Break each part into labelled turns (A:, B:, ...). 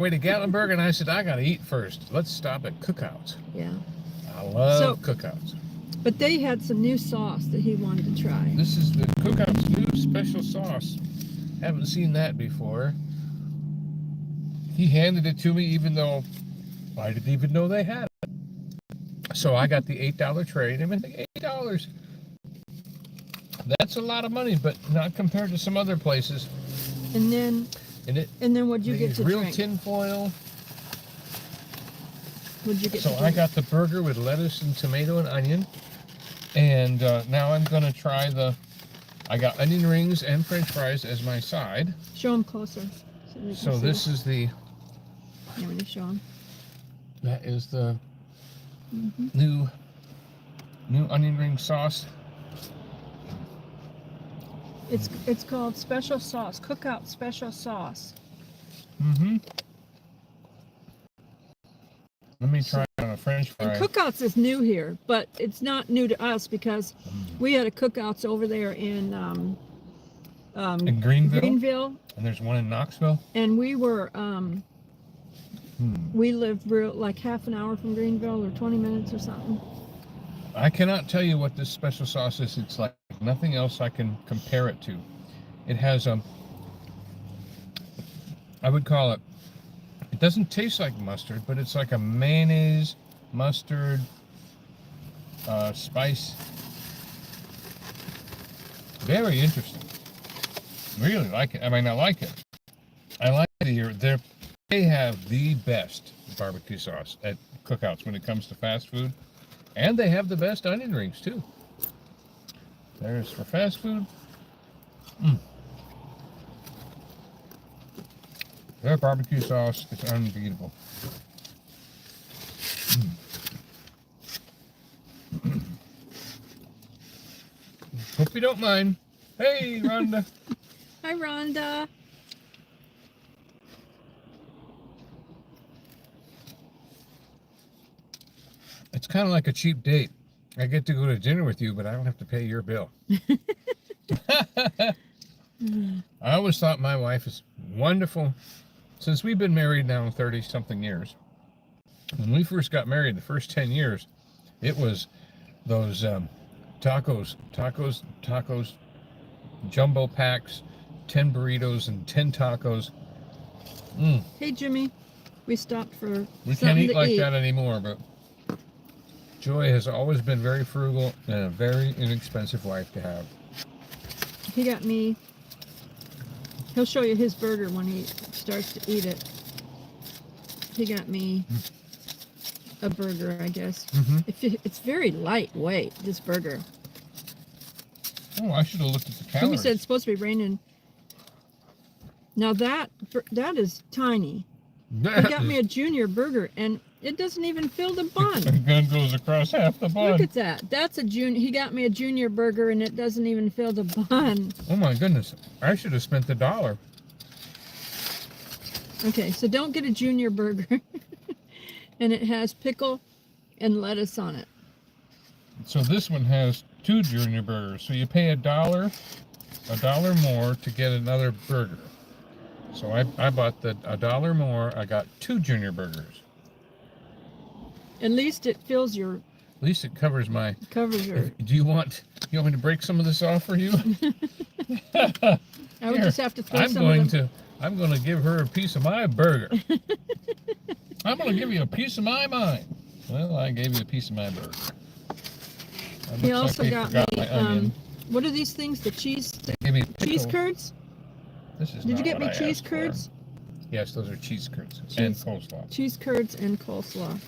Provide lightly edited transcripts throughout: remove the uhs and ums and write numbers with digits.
A: way to Gatlinburg, and I said, I got to eat first. Let's stop at Cookouts.
B: Yeah.
A: I love Cookouts.
B: But they had some new sauce that he wanted to try.
A: This is the Cookouts new special sauce. Haven't seen that before. He handed it to me even though I didn't even know they had it. So I got the $8 tray. And I think $8. That's a lot of money, but not compared to some other places.
B: And then what'd you get to
A: real
B: drink?
A: tin foil.
B: What'd you get
A: So
B: to drink?
A: I got the burger with lettuce and tomato and onion. And now I'm going to try I got onion rings and french fries as my side.
B: Show them closer.
A: So this is the...
B: You want to show them?
A: That is the new onion ring sauce.
B: It's called special sauce, Cookout special sauce.
A: Let me try it on a french fry.
B: And Cookouts is new here, but it's not new to us because we had a Cookouts over there in Greenville.
A: And there's one in Knoxville.
B: And we were we lived like half an hour from Greenville or 20 minutes or something.
A: I cannot tell you what this special sauce is. It's like nothing else I can compare it to. It has I would call it, it doesn't taste like mustard, but it's like a mayonnaise, mustard, spice. Very interesting. Really like it. I mean, I like it. I like it here. They have the best barbecue sauce at Cookouts when it comes to fast food. And they have the best onion rings, too. There's for fast food. Their barbecue sauce is unbeatable. Hope you don't mind. Hey, Rhonda.
B: Hi, Rhonda.
A: It's kind of like a cheap date. I get to go to dinner with you, but I don't have to pay your bill. I always thought my wife is wonderful. Since we've been married now 30-something years, when we first got married, the first 10 years, it was those tacos, jumbo packs, 10 burritos and 10 tacos.
B: Hey, Jimmy. We stopped for
A: We can't eat like that anymore, but Joy has always been very frugal and a very inexpensive wife to have.
B: He got me, he'll show you his burger when he starts to eat it. He got me a burger, I guess. It's very lightweight, this burger.
A: Oh, I should have looked at the calories.
B: Jimmy said it's supposed to be raining. Now that is tiny. He got me a junior burger, and it doesn't even fill the bun.
A: The gun goes across half the bun.
B: Look at that. That's a junior. He got me a junior burger, and it doesn't even fill the bun.
A: Oh my goodness! I should have spent the $1.
B: Okay, so don't get a junior burger, and it has pickle and lettuce on it.
A: So this one has 2 junior burgers. So you pay $1 more to get another burger. So I bought the $1 more. I got 2 junior burgers.
B: At least it fills your.
A: At least it covers my.
B: Covers your.
A: Do you want me to break some of this off for you?
B: I would just have to throw
A: I'm going to give her a piece of my burger. I'm going to give you a piece of my mind. Well, I gave you a piece of my burger.
B: He also got me. What are these things? The cheese. Cheese curds. Did you get me cheese curds?
A: Yes, those are cheese curds and coleslaw. Cheese curds and coleslaw.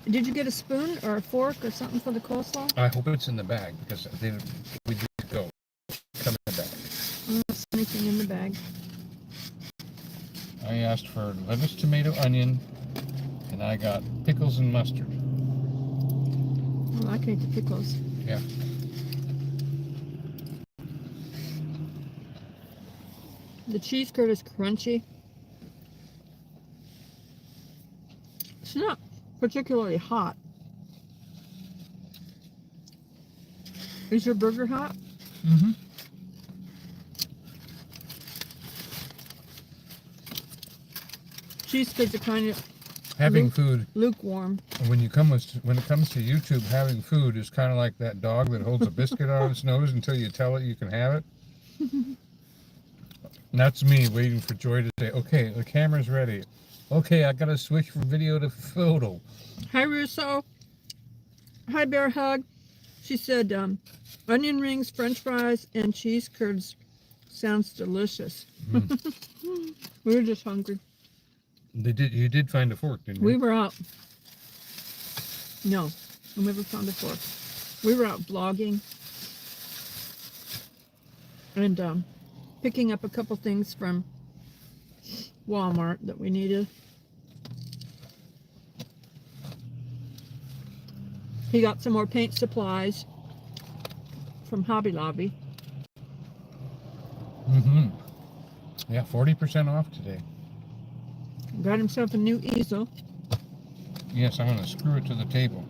B: Did you get a spoon or a fork or something for the coleslaw?
A: I hope it's in the bag because we need to go. Come in the bag.
B: Anything in the bag.
A: I asked for lettuce, tomato, onion, and I got pickles and mustard.
B: Oh, I can eat the pickles.
A: Yeah.
B: The cheese curd is crunchy. It's not particularly hot. Is your burger hot?
A: Mm-hmm.
B: She's kind of
A: Having food,
B: lukewarm.
A: when it comes to YouTube, having food is kind of like that dog that holds a biscuit on its nose until you tell it you can have it. And that's me waiting for Joy to say, okay, the camera's ready. Okay, I gotta switch from video to photo.
B: Hi, Russo. Hi, Bear Hug. She said, onion rings, french fries, and cheese curds. Sounds delicious. We were just hungry.
A: You did find a fork, didn't you?
B: We were out. No, we never found a fork. We were out vlogging and picking up a couple things from Walmart that we needed. He got some more paint supplies from Hobby Lobby.
A: Yeah, 40% off today.
B: Got himself a new easel.
A: Yes, I'm going to screw it to the table.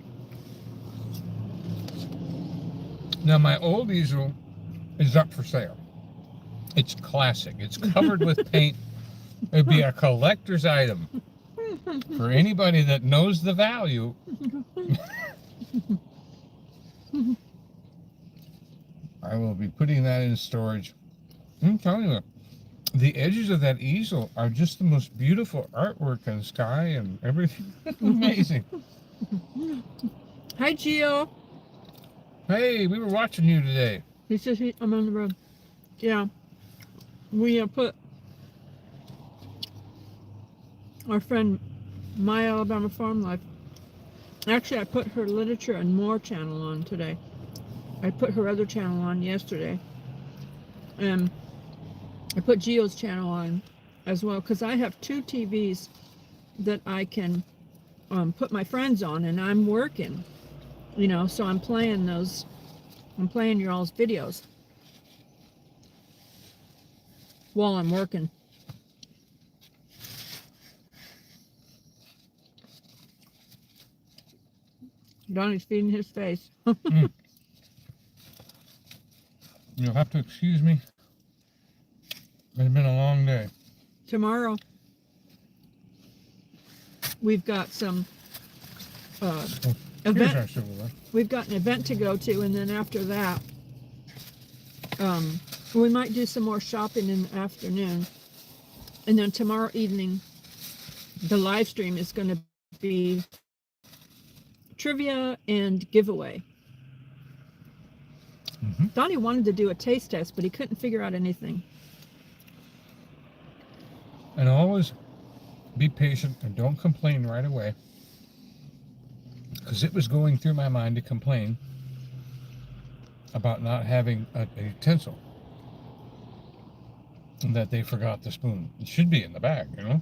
A: Now, my old easel is up for sale. It's classic. It's covered with paint. It'd be a collector's item. For anybody that knows the value. I will be putting that in storage. I'm telling you, the edges of that easel are just the most beautiful artwork and sky and everything. Amazing.
B: Hi, Gio.
A: Hey, we were watching you today.
B: He says I'm on the road. Yeah. We put our friend My Alabama Farm Life. Actually, I put her Literature and More channel on today. I put her other channel on yesterday. And I put Gio's channel on as well because I have 2 TVs that I can put my friends on, and I'm working, you know, so I'm playing your all's videos while I'm working. Donnie's feeding his face.
A: You'll have to excuse me. It's been a long day.
B: Tomorrow, we've got some event. We've got an event to go to, and then after that, we might do some more shopping in the afternoon. And then tomorrow evening, the live stream is going to be trivia and giveaway. Donnie wanted to do a taste test, but he couldn't figure out anything.
A: And always be patient and don't complain right away. Because it was going through my mind to complain about not having a utensil. And that they forgot the spoon. It should be in the bag, you know?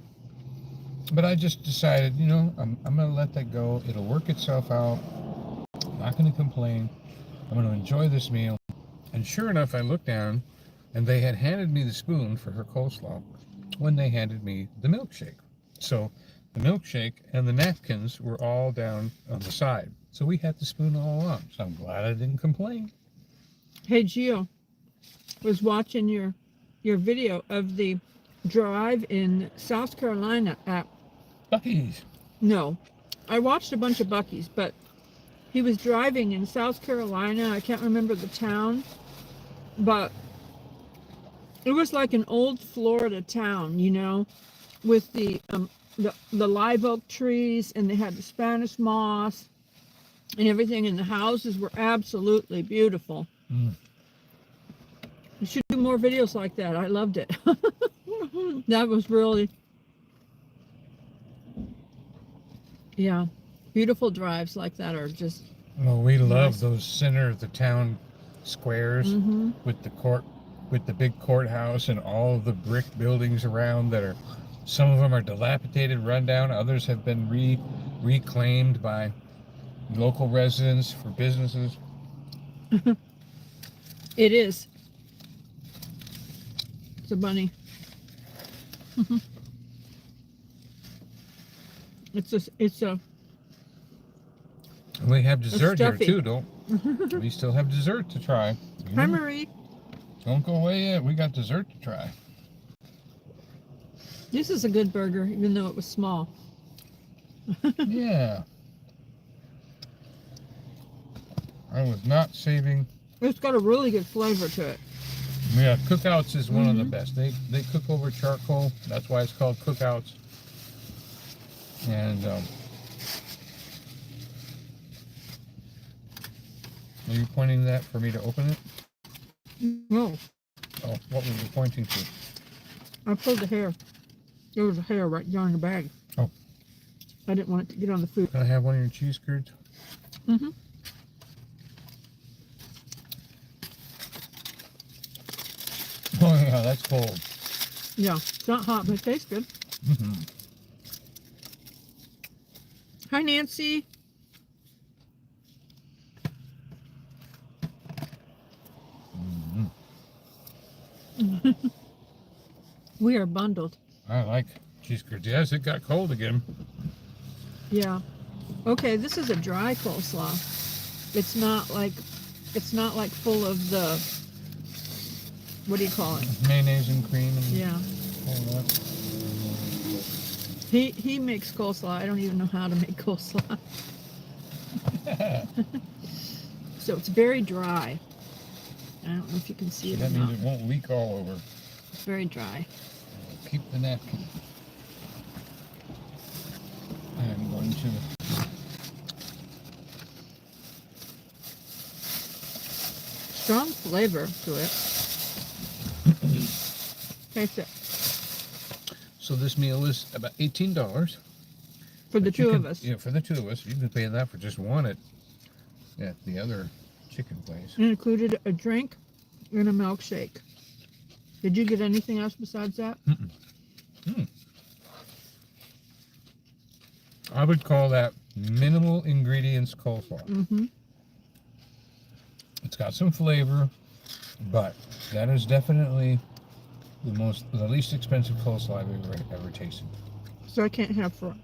A: But I just decided, you know, I'm going to let that go. It'll work itself out. I'm not going to complain. I'm going to enjoy this meal. And sure enough, I looked down and they had handed me the spoon for her coleslaw when they handed me the milkshake. So the milkshake and the napkins were all down on the side. So we had the spoon all along. So I'm glad I didn't complain.
B: Hey, Gio, was watching your video of the drive in South Carolina at
A: Buc-ee's.
B: No, I watched a bunch of Buc-ee's, but he was driving in South Carolina. I can't remember the town, but it was like an old Florida town, you know, with the live oak trees, and they had the Spanish moss and everything, and the houses were absolutely beautiful. You should do more videos like that. I loved it. That was really, yeah, beautiful drives like that are just.
A: Well, we love
B: nice.
A: those center of the town squares with the court, with the big courthouse and all of the brick buildings around that are, some of them are dilapidated, rundown, others have been reclaimed by local residents for businesses.
B: It is. It's a bunny. It's a.
A: We have dessert here
B: stuffy.
A: too, don't we? Still have dessert to try.
B: Hi, Marie.
A: Don't go away yet. We got dessert to try.
B: This is a good burger, even though it was small.
A: Yeah. I was not saving.
B: It's got a really good flavor to it.
A: Yeah, Cookouts is one of the
B: Mhm.
A: best. They cook over charcoal. That's why it's called Cookouts. And are you pointing that for me to open it?
B: No,
A: Oh, what were you pointing to?
B: I pulled the hair. There was a hair right down the bag.
A: Oh.
B: I didn't want it to get on the food.
A: Can I have one of your cheese curds?
B: Mm-hmm.
A: Oh yeah, that's cold.
B: Yeah, it's not hot, but it tastes good.
A: Mm-hmm.
B: Hi, Nancy.
A: Mm-hmm.
B: We are bundled.
A: I like cheese curds. Yes, it got cold again.
B: Yeah. Okay, this is a dry coleslaw. It's not like full of the, what do you call it?
A: Mayonnaise and cream and
B: Yeah.
A: all that.
B: He makes coleslaw. I don't even know how to make coleslaw. So it's very dry. I don't know if you can see it or
A: That
B: not.
A: means it won't leak all over.
B: It's very dry.
A: Keep the napkin. I'm going to.
B: Strong flavor to it. Taste it.
A: So this meal is about $18.
B: For the
A: But you
B: two
A: can-
B: of us.
A: Yeah, for the two of us. You can pay that for just one at the other chicken place.
B: It included a drink and a milkshake. Did you get anything else besides that?
A: Mm-mm. Mm. I would call that minimal ingredients coleslaw.
B: Mm-hmm.
A: It's got some flavor, but that is definitely the least expensive coleslaw I've ever tasted.
B: So I can't have fries.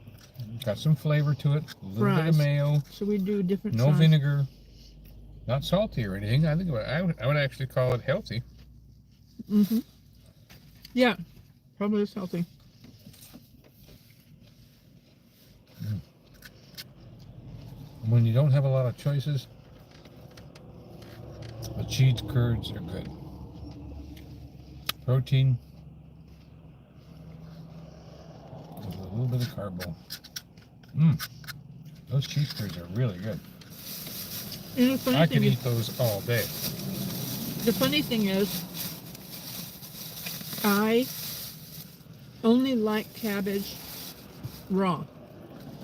A: Got some flavor to it, a little bit
B: Fries.
A: of mayo,
B: So we do different
A: no
B: size.
A: vinegar, not salty or anything. I think I would actually call it healthy.
B: Mm-hmm. Yeah, probably is healthy.
A: When you don't have a lot of choices, the cheese curds are good. Protein, with a little bit of carbo. Those cheese curds are really good.
B: And the funny
A: I
B: thing
A: could
B: is,
A: eat those all day.
B: the funny thing is, I only like cabbage raw.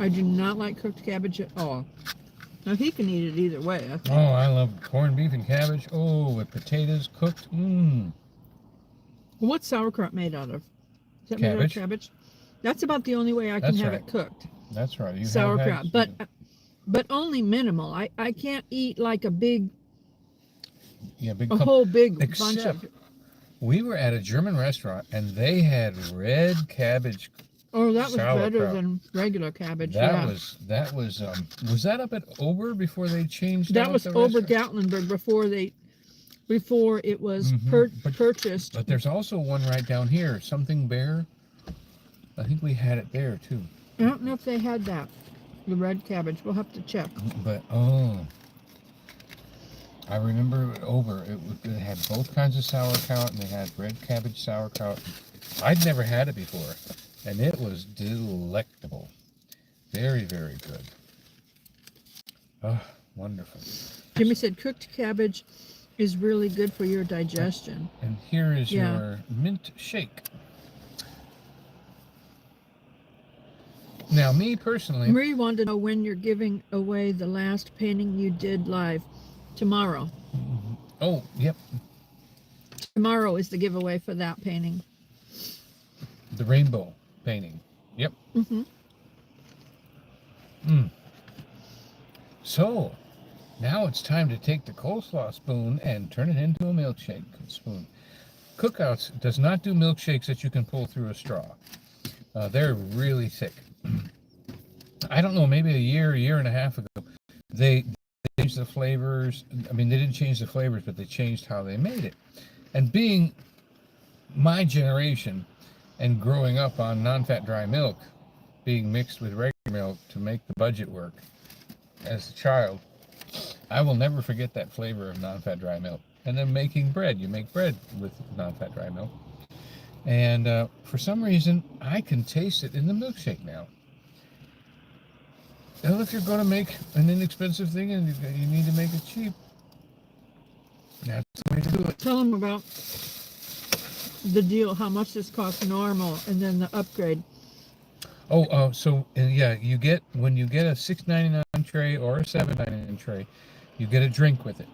B: I do not like cooked cabbage at all. Now he can eat it either way. I think.
A: Oh, I love corned beef and cabbage. Oh, with potatoes cooked.
B: What's sauerkraut made out of? Is that made out of
A: Cabbage.
B: cabbage? That's about the only way I can
A: That's
B: have
A: right.
B: it cooked.
A: That's right. You have
B: Sauerkraut,
A: had
B: but only minimal. I can't eat like a big,
A: big
B: a whole big bunch
A: Except
B: of.
A: we were at a German restaurant and they had red cabbage.
B: Oh, that was better
A: sauerkraut.
B: than regular cabbage.
A: That
B: yeah.
A: was that up at Ober before they changed
B: That
A: out
B: was
A: the
B: Ober
A: restaurant?
B: Gatlinburg before it was
A: Mhm.
B: purchased.
A: But there's also one right down here, something bear. I think we had it there too.
B: I don't know if they had that, the red cabbage. We'll have to check.
A: But I remember at Ober it had both kinds of sauerkraut and they had red cabbage sauerkraut. I'd never had it before, and it was delectable. Very, very good. Oh, wonderful.
B: Jimmy said cooked cabbage is really good for your digestion.
A: And here is
B: Yeah.
A: your mint shake. Now, me personally,
B: Marie wanted to know when you're giving away the last painting you did live. Tomorrow.
A: oh, yep,
B: Tomorrow is the giveaway for that painting.
A: the rainbow painting. Yep.
B: Mm-hmm.
A: So, now it's time to take the coleslaw spoon and turn it into a milkshake spoon. Cookouts does not do milkshakes that you can pull through a straw. They're really thick. I don't know, maybe a year and a half ago, they changed the flavors. I mean, they didn't change the flavors, but they changed how they made it. And being my generation, and growing up on non-fat dry milk being mixed with regular milk to make the budget work as a child, I will never forget that flavor of non-fat dry milk. And then making bread, you make bread with non-fat dry milk, and for some reason I can taste it in the milkshake now. Well, if you're going to make an inexpensive thing and you need to make it cheap, that's the way to do it.
B: Tell them about the deal, how much this costs normal, and then the upgrade.
A: So yeah, you get, when you get a $6.99 tray or a $7.99 tray, you get a drink with it.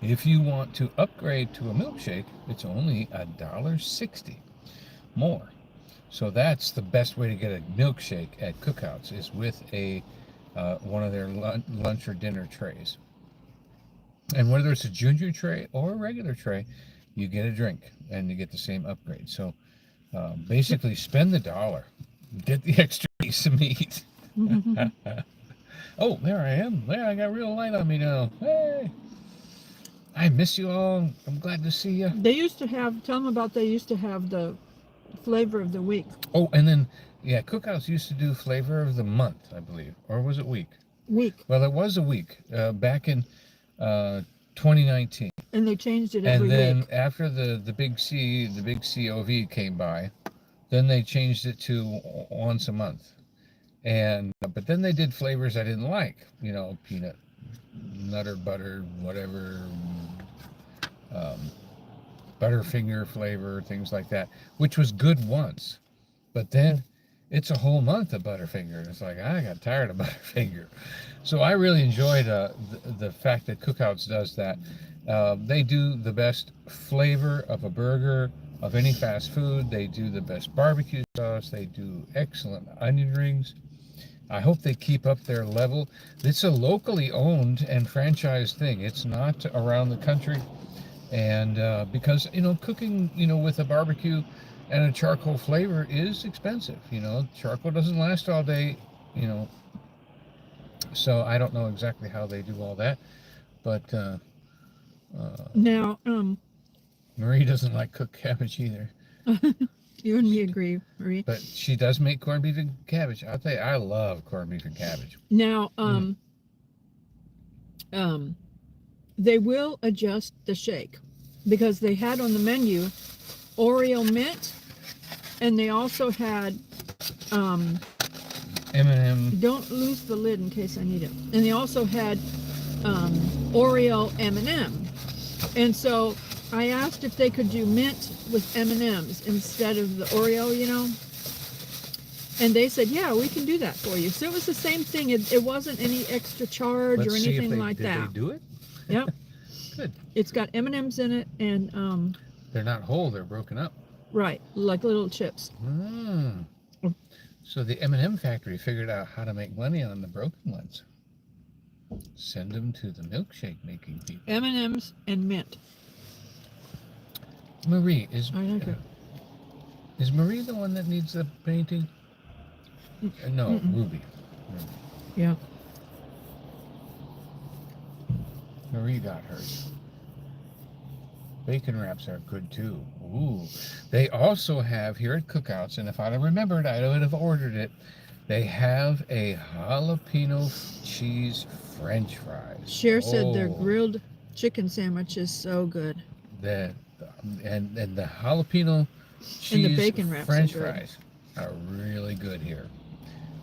A: If you want to upgrade to a milkshake, it's only $1.60 more. So that's the best way to get a milkshake at Cookouts, is with a one of their lunch or dinner trays. And whether it's a junior tray or a regular tray, you get a drink and you get the same upgrade. So basically, spend the $1, get the extra piece of meat. Oh, there I am. There, I got real light on me now. Hey, I miss you all. I'm glad to see you.
B: They used to have, tell them about, they used to have the flavor of the week.
A: Oh, and then, yeah, Cookouts used to do flavor of the month, I believe. Or was it week?
B: Week.
A: Well, it was a week back in 2019.
B: And they changed it every
A: week. And then
B: week.
A: after the big COV came by, then they changed it to once a month. And but then they did flavors I didn't like, you know, peanut, nutter butter, whatever, Butterfinger flavor, things like that, which was good once, but then it's a whole month of Butterfinger. It's like, I got tired of Butterfinger. So I really enjoyed the fact that Cookouts does that. They do the best flavor of a burger of any fast food. They do the best barbecue sauce. They do excellent onion rings. I hope they keep up their level. It's a locally owned and franchised thing. It's not around the country. And because, you know, cooking, you know, with a barbecue and a charcoal flavor is expensive. You know, charcoal doesn't last all day, you know. So I don't know exactly how they do all that. But
B: now,
A: Marie doesn't like cooked cabbage either.
B: You and me agree, Marie.
A: But she does make corned beef and cabbage. I'll tell you, I love corned beef and cabbage.
B: Now, they will adjust the shake, because they had on the menu Oreo mint, and they also had
A: M&M.
B: don't lose the lid in case I need it. And they also had Oreo M&M. And so I asked if they could do mint with M&Ms instead of the Oreo, you know. And they said, yeah, we can do that for you. So it was the same thing. It wasn't any extra charge or anything like that.
A: Did they do it?
B: Yep.
A: Good.
B: It's got M&Ms in it, and
A: they're not whole, they're broken up.
B: right, like little chips.
A: So the M&M factory figured out how to make money on the broken ones. Send them to the milkshake making people.
B: M&Ms and mint.
A: Marie,
B: I like it.
A: is Marie the one that needs the painting? No, Ruby.
B: Yeah.
A: Marie got hers. Bacon wraps are good too. Ooh. They also have here at Cookouts, and if I'd have remembered, I would have ordered it. They have a jalapeno cheese French fries.
B: Cher said their grilled chicken sandwich is so good.
A: And the jalapeno cheese
B: and the bacon wraps
A: French
B: are good.
A: fries are really good here.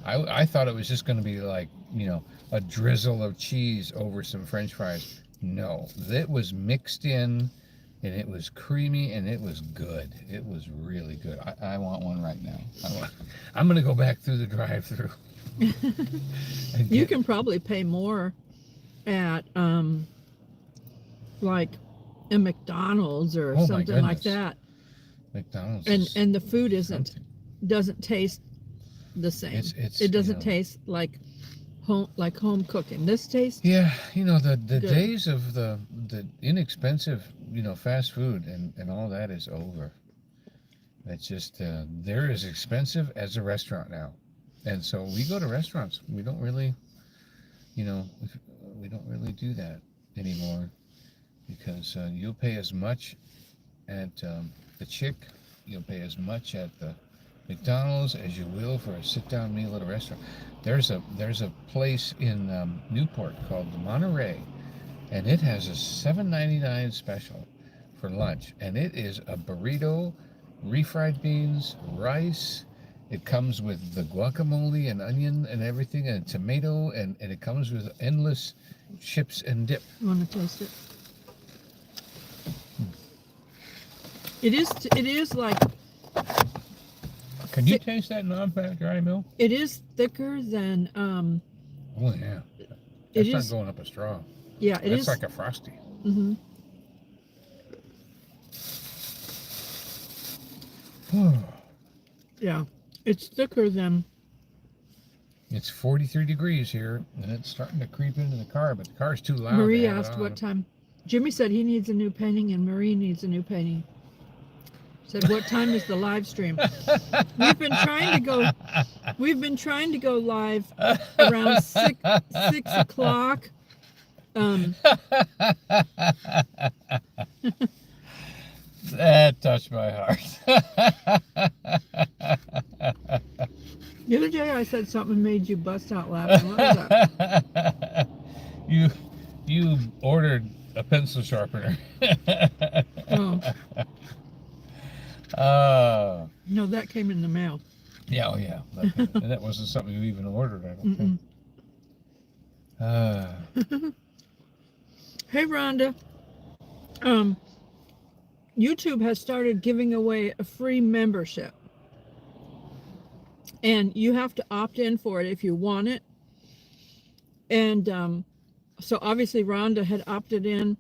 A: I thought it was just going to be like, you know, a drizzle of cheese over some French fries. No, it was mixed in, and it was creamy, and it was good. It was really good. I want one right now. I'm going to go back through the drive-thru.
B: You can probably pay more at like a McDonald's or something like that.
A: McDonald's.
B: And the food doesn't taste the same. It doesn't taste like home cooking. This tastes
A: you know, the
B: good.
A: days of the inexpensive, you know, fast food and all that is over. It's just they're as expensive as a restaurant now, and so we go to restaurants. We don't really, you know, we don't really do that anymore, because you'll pay as much at the Chick, you'll pay as much at the McDonald's as you will for a sit-down meal at a restaurant. There's a place in Newport called the Monterey, and it has a $7.99 special for lunch, and it is a burrito, refried beans, rice. It comes with the guacamole and onion and everything, and tomato, and it comes with endless chips and dip.
B: You want to taste it? It is like.
A: Can you taste that non-fat dry milk?
B: It is thicker than.
A: Oh yeah. That's not going up a straw.
B: Yeah, it is.
A: That's like a Frosty.
B: Mm-hmm. Yeah, it's thicker than.
A: It's 43 degrees here, and it's starting to creep into the car, but the car's too loud.
B: Marie asked what time. Jimmy said he needs a new painting, and Marie needs a new painting. Said, what time is the live stream? We've been trying to go live around 6 o'clock.
A: That touched my heart.
B: The other day I said something made you bust out laughing. What was that?
A: You ordered a pencil sharpener.
B: Oh. No, that came in the mail.
A: Yeah, and that wasn't something you even ordered, I don't think.
B: Hey, Rhonda. YouTube has started giving away a free membership. And you have to opt in for it if you want it. And so obviously Rhonda had opted in,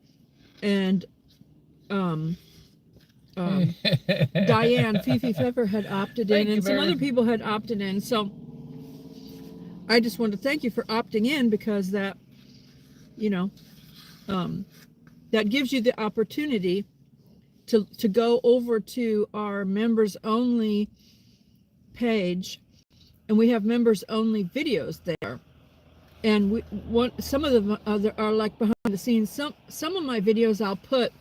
B: and Diane, Fifi Pfeffer had opted in, and some other people had opted in. So I just want to thank you for opting in, because that, that gives you the opportunity to go over to our members only page, and we have members only videos there. And some of them are like behind the scenes. Some of my videos I'll put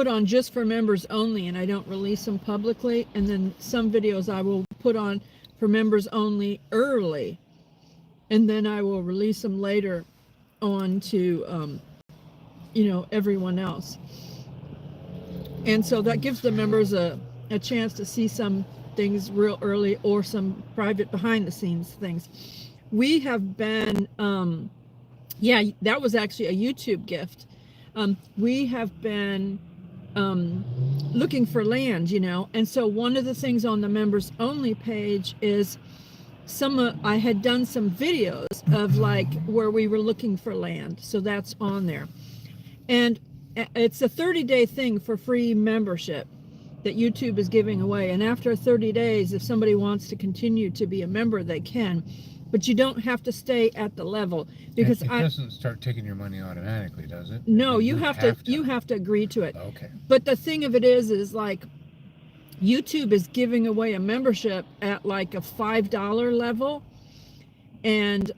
B: on just for members only, and I don't release them publicly. And then some videos I will put on for members only early, and then I will release them later on to everyone else. And so that gives the members a chance to see some things real early, or some private behind the scenes things. We have been that was actually a YouTube gift. We have been looking for land, and so one of the things on the members only page is I had done some videos of like where we were looking for land, so that's on there. And it's a 30-day thing for free membership that YouTube is giving away. And after 30 days, if somebody wants to continue to be a member, they can. But you don't have to stay at the level, because
A: it doesn't start taking your money automatically, does it?
B: No, you have to agree to it.
A: Okay. But
B: the thing of it is like YouTube is giving away a membership at like a $5 level. And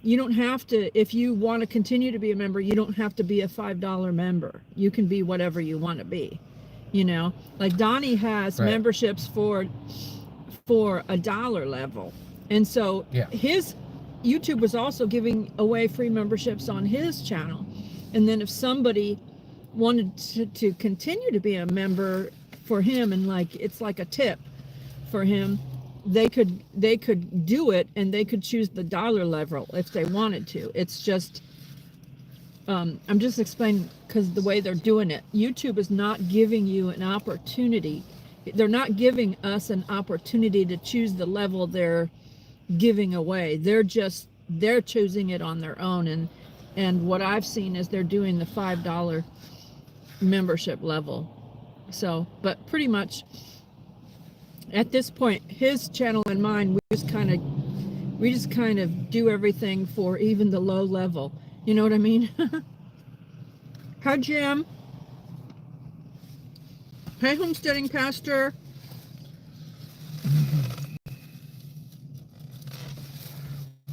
B: you don't have to, if you want to continue to be a member, you don't have to be a $5 member. You can be whatever you want to be. Like Donny has memberships for $1 level. And so his YouTube was also giving away free memberships on his channel. And then if somebody wanted to continue to be a member for him, and like it's like a tip for him, they could do it, and they could choose the dollar level if they wanted to. It's just I'm just explaining, because the way they're doing it, YouTube is not giving you an opportunity. They're not giving us an opportunity to choose the level they're giving away. They're choosing it on their own. And what I've seen is they're doing the $5 membership level. So, but pretty much at this point, his channel and mine, we just kind of do everything for even the low level. You know what I mean? Hi, Jim. Hi, Homesteading Pastor.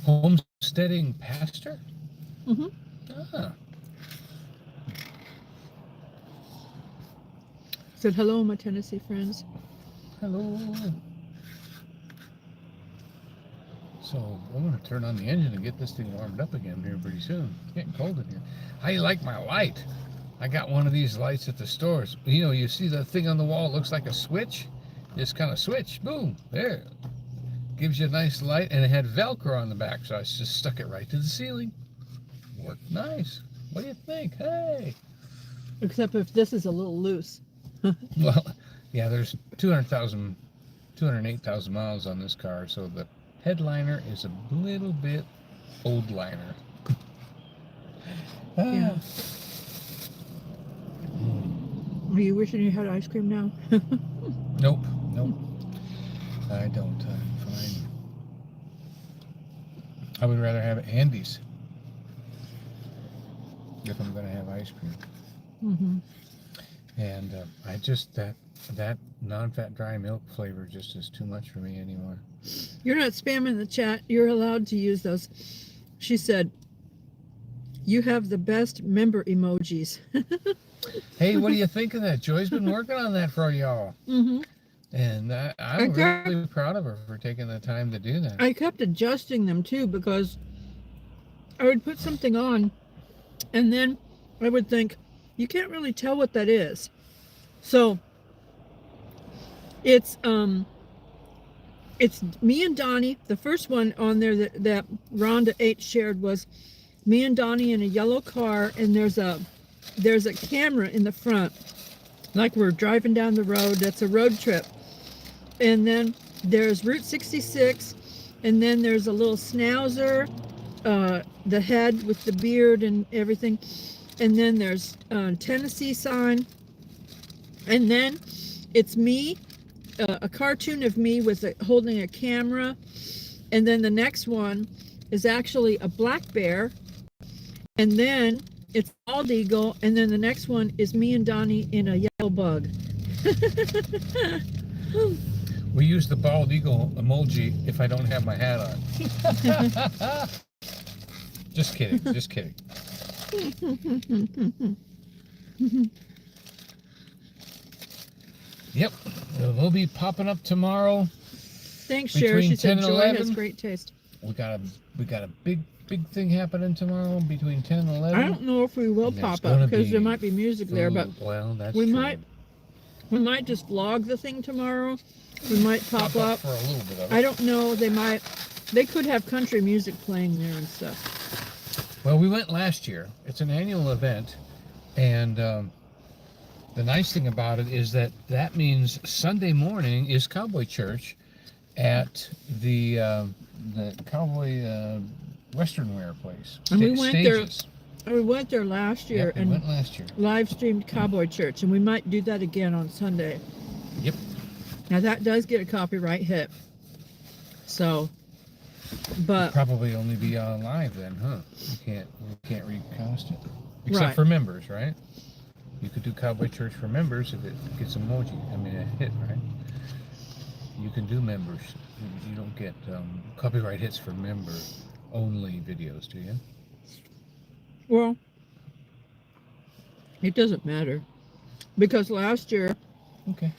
A: Homesteading Pastor?
B: Said hello, my Tennessee friends.
A: Hello. So I'm going to turn on the engine and get this thing warmed up again here pretty soon. It's getting cold in here. How you like my light? I got one of these lights at the stores. You know, you see the thing on the wall, it looks like a switch. Just kind of switch, boom, there. Gives you a nice light, and it had Velcro on the back, so I just stuck it right to the ceiling. Worked nice. What do you think? Hey.
B: Except if this is a little loose.
A: Well, yeah, there's 208,000 miles on this car, so the headliner is a little bit old liner.
B: Yeah. Are you wishing you had ice cream now?
A: Nope. I don't. I'm fine. I would rather have Andes if I'm going to have ice cream.
B: Mm-hmm.
A: And I just, that non-fat dry milk flavor just is too much for me anymore.
B: You're not spamming the chat. You're allowed to use those. She said, you have the best member emojis.
A: Hey, what do you think of that? Joy's been working on that for y'all.
B: Mm-hmm.
A: And I'm really proud of her for taking the time to do that.
B: I kept adjusting them too, because I would put something on and then I would think, you can't really tell what that is. So it's me and Donny. The first one on there that Rhonda H shared was me and Donny in a yellow car, and there's a camera in the front, like we're driving down the road. That's a road trip. And then there's Route 66, and then there's a little schnauzer, the head with the beard and everything, and then there's Tennessee sign, and then it's me, a cartoon of me with holding a camera, and then the next one is actually a black bear, and then it's bald eagle, and then the next one is me and Donnie in a yellow bug.
A: We use the bald eagle emoji if I don't have my hat on. Just kidding. Yep, we'll be popping up tomorrow.
B: Thanks, Sherry. She said
A: 10 and
B: Joy
A: 11.
B: has great taste.
A: We got a big thing happening tomorrow between 10 and 11.
B: I don't know if we will pop up because there might be music there, but
A: well, that's
B: we
A: true.
B: might just vlog the thing tomorrow. We might pop up
A: for a little bit of it.
B: I don't know. They could have country music playing there and stuff.
A: Well, we went last year. It's an annual event, and the nice thing about it is that means Sunday morning is Cowboy Church at the Cowboy Western Wear place.
B: And we went
A: Stages.
B: there. We went there last year
A: Yep, we went last year.
B: live streamed Cowboy Church, and we might do that again on Sunday.
A: Yep.
B: Now that does get a copyright hit. So, but
A: Probably only be on live then, huh? You can't recast it, except
B: Right.
A: for members, right? You could do Cowboy Church for members if it gets emoji. I mean, a hit, right? You can do members. You don't get copyright hits for member-only videos, do you?
B: well, it doesn't matter because last year
A: Okay.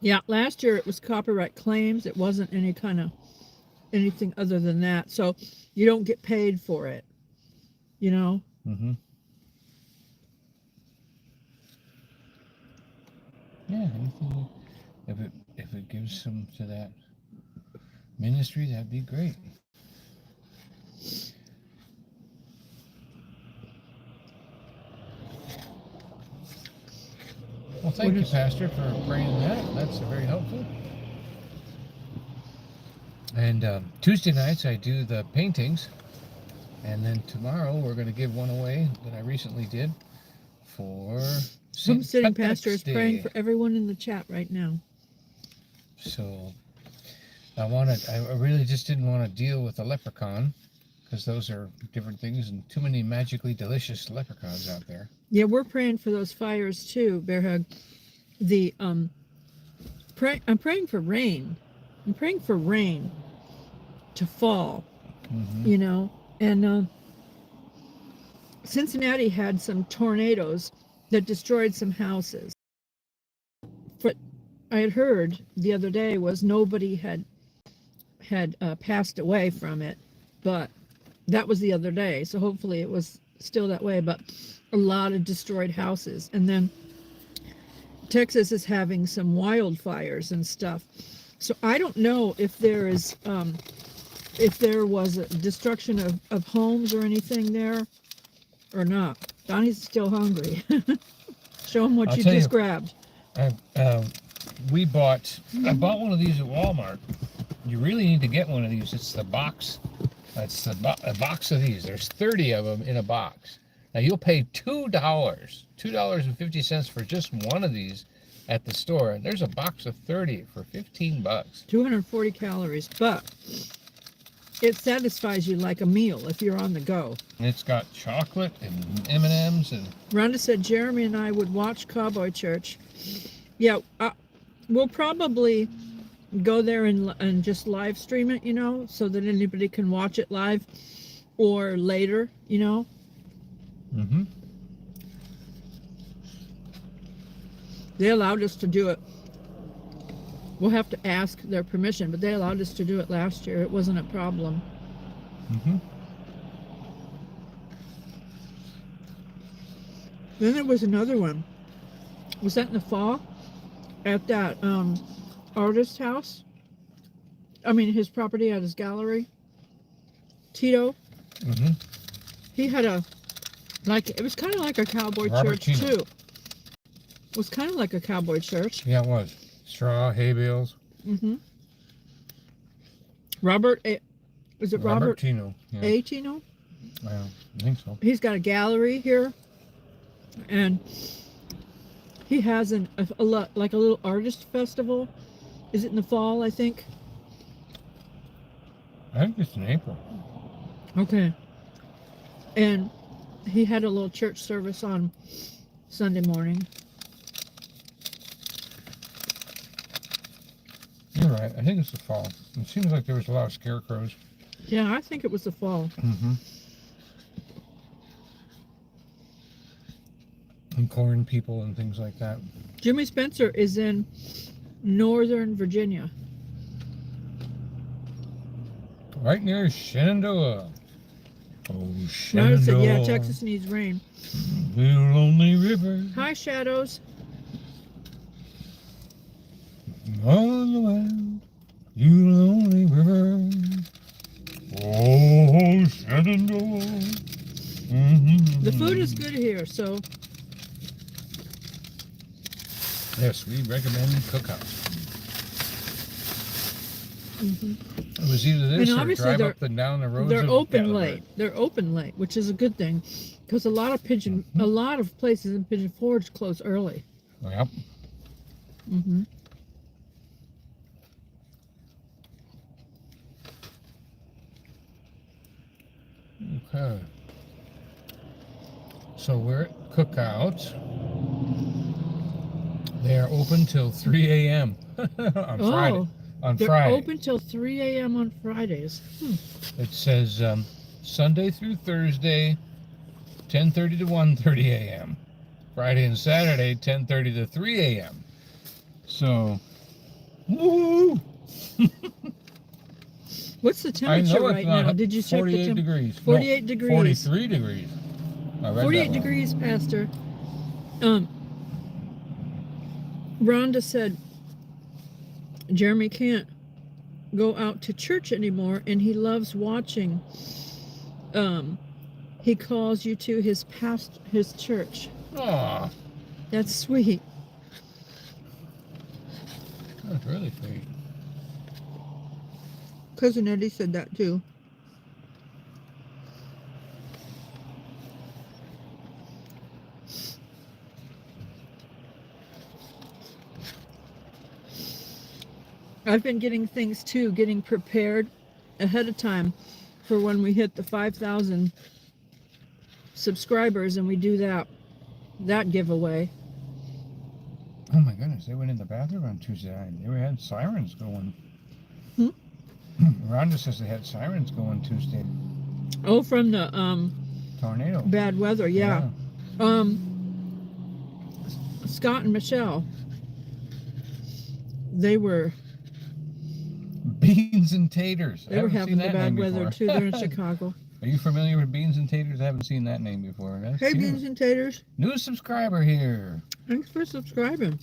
B: it was copyright claims. It wasn't any kind of anything other than that. So you don't get paid for it, you know?
A: Mm-hmm. Yeah, anything, if it gives some to that ministry, that'd be great. Well, thank you, Pastor, for bringing that. That's very helpful. And Tuesday nights I do the paintings, and then tomorrow we're going to give one away that I recently did for
B: Homesteading Pastor is
A: Day.
B: praying for everyone in the chat right now.
A: So I really just didn't want to deal with the leprechaun, because those are different things, and too many magically delicious leprechauns out there.
B: Yeah, we're praying for those fires too, Bear Hug. I'm praying for rain. I'm praying for rain to fall.
A: Mm-hmm.
B: You know, and Cincinnati had some tornadoes that destroyed some houses. I had heard the other day was nobody had passed away from it, but that was the other day. So hopefully it was still that way. But a lot of destroyed houses, and then Texas is having some wildfires and stuff. So I don't know if there is if there was a destruction of homes or anything there or not. Donnie's still hungry. Show him what
A: I'll
B: you
A: tell
B: just
A: you,
B: grabbed.
A: I bought one of these at Walmart. You really need to get one of these. It's the box. It's a box of these. There's 30 of them in a box. Now you'll pay $2.50 for just one of these at the store. And there's a box of 30 for $15.
B: 240 calories, but it satisfies you like a meal if you're on the go.
A: And it's got chocolate and M&Ms and.
B: Rhonda said Jeremy and I would watch Cowboy Church. Yeah, we'll probably go there and just live stream it, you know, so that anybody can watch it live or later, you know.
A: Mm-hmm.
B: They allowed us to do it. We'll have to ask their permission, but they allowed us to do it last year. It wasn't a problem.
A: Mm-hmm.
B: Then there was another one. Was that in the fall? At that artist house? I mean, his property at his gallery. Tito.
A: Mm-hmm.
B: He had it was kind of like a cowboy
A: Robert
B: church
A: Tino.
B: too. It was kind of like a cowboy church.
A: Yeah, it was. Straw, hay bales.
B: Mm-hmm. Is it Robert
A: Tino. Yeah.
B: A. Tino?
A: Well, I think so.
B: He's got a gallery here, and he has a little artist festival. Is it in the fall? I think.
A: I think it's in April.
B: Okay. And he had a little church service on Sunday morning.
A: You're right. I think it's the fall. It seems like there was a lot of scarecrows.
B: Yeah, I think it was the fall.
A: Mm-hmm. And corn people and things like that.
B: Jimmy Spencer is in Northern Virginia.
A: Right near Shenandoah. Oh,
B: Rhonda
A: Shenandoah.
B: said, yeah, Texas needs rain.
A: The lonely river.
B: Hi, Shadows.
A: On the wild, you lonely river. Oh, Shenandoah. Mm-hmm.
B: The food is good here, so
A: Yes, we recommend Cookouts.
B: mm-hmm.
A: It was either this
B: And
A: or
B: obviously
A: drive up and down the roads.
B: they're
A: of
B: open
A: Gatlinburg.
B: late. They're open late, which is a good thing, because a lot of places in Pigeon Forge close early.
A: Yep.
B: Mm-hmm.
A: Okay. So we're at Cookouts. They are open till 3 a.m. on Friday. On
B: They're
A: Friday.
B: open till 3 a.m. on Fridays.
A: It says Sunday through Thursday, 10:30 to 1:30 a.m. Friday and Saturday, 10:30 to 3 a.m. So, woo!
B: What's the temperature right now?
A: Not
B: Did you check the
A: 48 degrees.
B: 48
A: No,
B: degrees.
A: 43 degrees. I read
B: 48
A: that wrong.
B: degrees, Pastor. Rhonda said Jeremy can't go out to church anymore, and he loves watching. He calls you to his church.
A: Aw,
B: That's sweet.
A: that's really sweet.
B: Cousin Eddie said that too. I've been getting things too, getting prepared ahead of time for when we hit the 5,000 subscribers and we do that giveaway.
A: Oh my goodness, they went in the bathroom on Tuesday night. They had sirens going. Rhonda says they had sirens going Tuesday.
B: Oh, from the
A: Tornado.
B: bad weather, yeah. Scott and Michelle, they were
A: Beans and taters.
B: they were
A: Haven't
B: having
A: seen
B: the
A: that
B: bad
A: name
B: weather
A: before.
B: too. They're in Chicago.
A: Are you familiar with beans and taters? I haven't seen that name before. That's
B: Hey,
A: cute.
B: beans and taters.
A: New subscriber here.
B: Thanks for subscribing.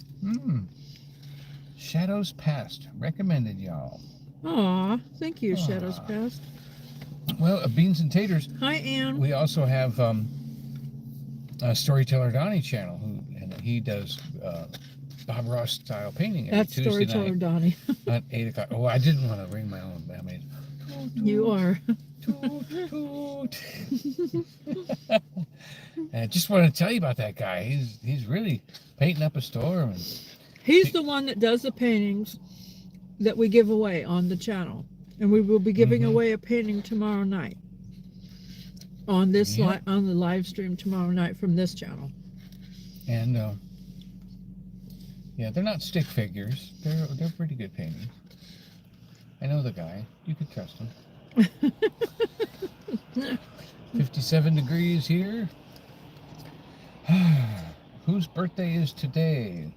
A: Shadows Past. Recommended, y'all.
B: Aw, thank you,
A: Aw.
B: Shadows Past.
A: Well, beans and taters.
B: Hi, Ann.
A: We also have a Storyteller Donny channel, and he does Bob Ross style painting every
B: That's
A: Tuesday
B: Storyteller
A: night
B: Donny.
A: at 8 o'clock. Oh, I didn't want to ring my own. I mean,
B: You are.
A: toot, toot. And I just want to tell you about that guy. He's really painting up a store. And
B: He's the one that does the paintings that we give away on the channel. And we will be giving away a painting tomorrow night. On this on the live stream tomorrow night from this channel.
A: And yeah, they're not stick figures. They're pretty good paintings. I know the guy. You could trust him. 57 degrees here. Whose birthday is today?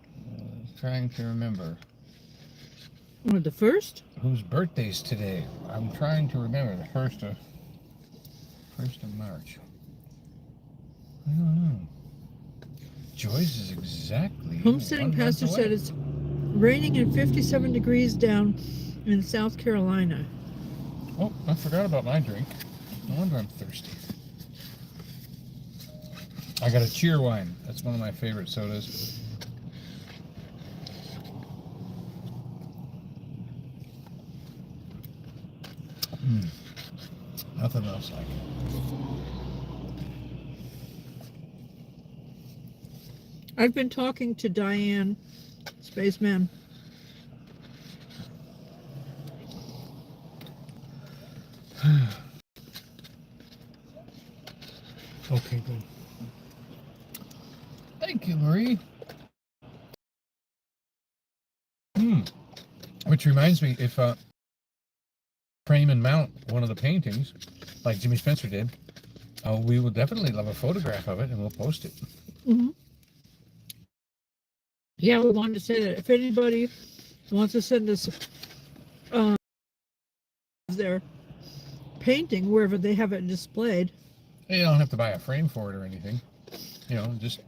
A: Trying to remember.
B: What, the first?
A: Whose birthday's today? I'm trying to remember. The first of March. I don't know. Joyce is exactly.
B: Homesteading
A: 1
B: Pastor
A: month away.
B: said it's raining and 57 degrees down in South Carolina.
A: Oh, I forgot about my drink. No wonder I'm thirsty. I got a cheer wine. That's one of my favorite sodas. Nothing else like it.
B: I've been talking to Diane, Spaceman.
A: Okay, good. Thank you, Marie. Which reminds me, if frame and mount one of the paintings, like Jimmy Spencer did, we will definitely love a photograph of it, and we'll post it.
B: Yeah, we wanted to say that if anybody wants to send us their painting wherever they have it displayed.
A: You don't have to buy a frame for it or anything. You know, just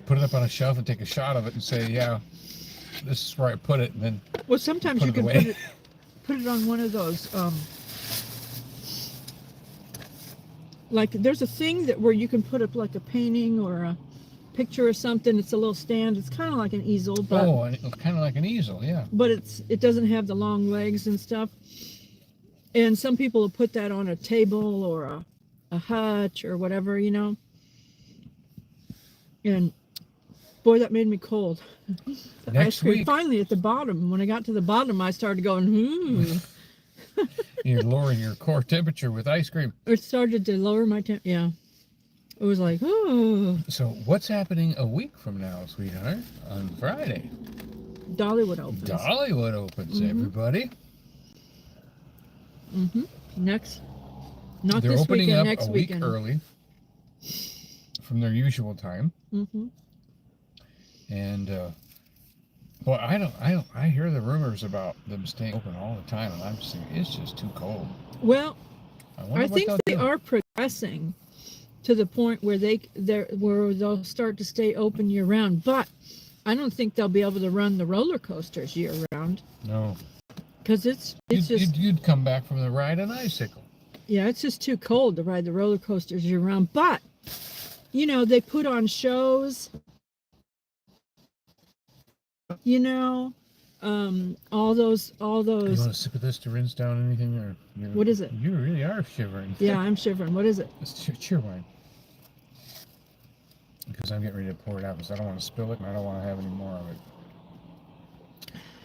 A: put it up on a shelf and take a shot of it and say, yeah, this is where I put it, and then
B: Well, sometimes you can put it on one of those like there's a thing that where you can put up like a painting or a picture or something. It's a little stand. It's kind of like an easel, but
A: kind of like an easel, yeah.
B: But it doesn't have the long legs and stuff. And some people will put that on a table or a hutch or whatever, you know. And boy, that made me cold.
A: Next week,
B: finally at the bottom. When I got to the bottom, I started going,
A: You're lowering your core temperature with ice cream.
B: It started to lower my temp. Yeah. It was like, oh.
A: So what's happening a week from now, sweetheart? On Friday.
B: Dollywood opens.
A: Dollywood opens, everybody.
B: Next. Not
A: They're
B: this
A: opening
B: weekend,
A: up
B: next
A: a week
B: weekend.
A: early from their usual time. And well, I hear the rumors about them staying open all the time, and I'm just thinking it's just too cold.
B: Well,
A: I
B: think they are progressing to the point where they'll start to stay open year round, but I don't think they'll be able to run the roller coasters year round.
A: No,
B: because
A: you'd come back from the ride an icicle.
B: Yeah, it's just too cold to ride the roller coasters year round. But you know, they put on shows. You know, all those.
A: You want a sip of this to rinse down anything, or
B: what is it?
A: You really are shivering.
B: Yeah, I'm shivering. What is it?
A: It's cheer wine. Because I'm getting ready to pour it out because I don't want to spill it and I don't want to have any more of it.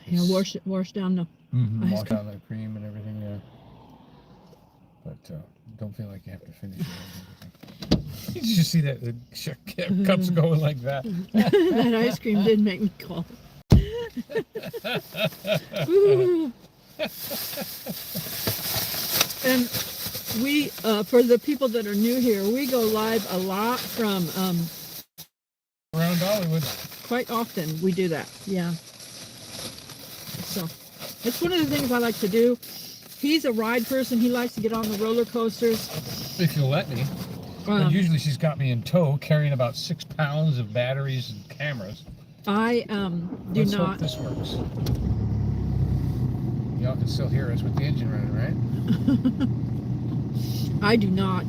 B: Yeah, wash down the
A: wash down the cream and everything. Yeah. But don't feel like you have to finish it. Did you see that? The cups going like that.
B: That ice cream did make me cold. And we, for the people that are new here, we go live a lot from
A: around Dollywood.
B: Quite often we do that, yeah. It's one of the things I like to do. He's a ride person. He likes to get on the roller coasters.
A: If you'll let me. And usually she's got me in tow, carrying about 6 pounds of batteries and cameras.
B: I do
A: Let's
B: not.
A: hope this works. Y'all can still hear us with the engine running, right?
B: I do not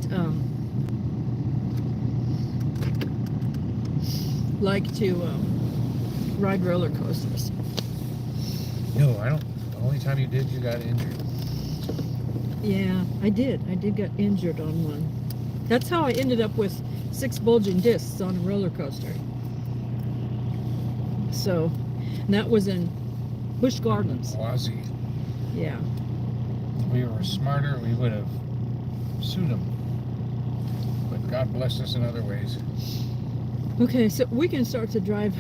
B: like to ride roller coasters.
A: No, I don't. The only time you did, you got injured.
B: Yeah, I did. I did get injured on one. That's how I ended up with 6 bulging discs on a roller coaster. So, and that was in Busch Gardens.
A: Wazzy.
B: Yeah.
A: If we were smarter, we would have sued them. But God bless us in other ways.
B: Okay, so we can start to drive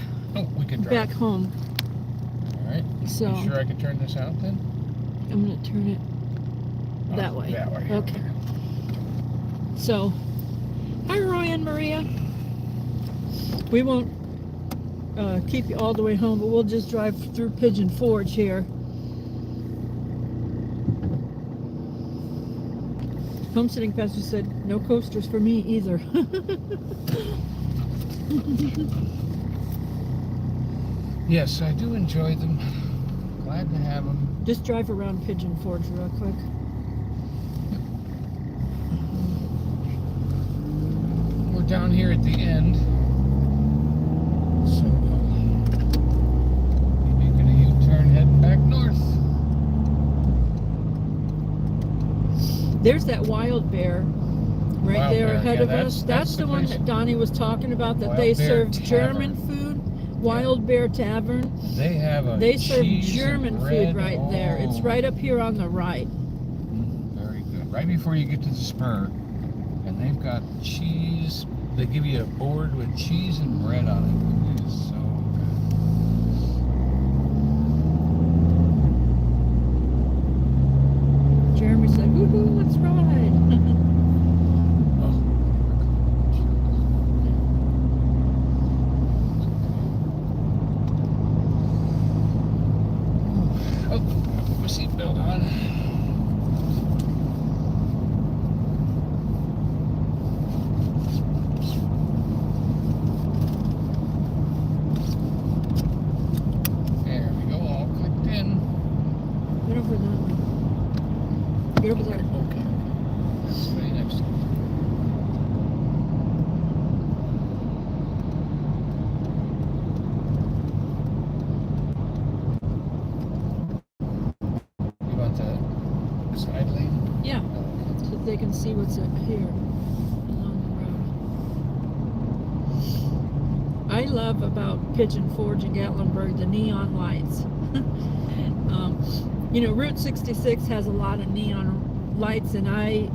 A: We can drive
B: back home.
A: All right.
B: So
A: You sure I can turn this out then?
B: I'm going to turn it that way.
A: That way.
B: Okay. So, hi Roy and Maria. We won't keep you all the way home, but we'll just drive through Pigeon Forge here. Homesteading Pastor said, no coasters for me either.
A: Yes, I do enjoy them. Glad to have them.
B: Just drive around Pigeon Forge real quick.
A: We're down here at the end. So, making a U-turn heading back north.
B: There's that wild bear right
A: Wild
B: there
A: bear,
B: ahead
A: yeah,
B: of us. That's the one
A: place.
B: that Donnie was talking about, that
A: Wild
B: they
A: Bear
B: serve
A: Tavern.
B: German food. Wild Bear Tavern.
A: They have a
B: They serve
A: cheese
B: German
A: and
B: food
A: bread.
B: right there. It's
A: Oh,
B: right up here on the right.
A: very good. Right before you get to the spur. And they've got cheese. They give you a board with cheese and bread on it. It is so good.
B: Jeremy said, woohoo, let's ride.
A: Oh, put my seatbelt on. There we go, all clicked in.
B: Get over that way. Get over there.
A: Okay. That's way next. You want the side lane?
B: Yeah, so they can see what's here along the road. I love about Pigeon Forge and Gatlinburg the neon lights. You know, Route 66 has a lot of neon lights, and I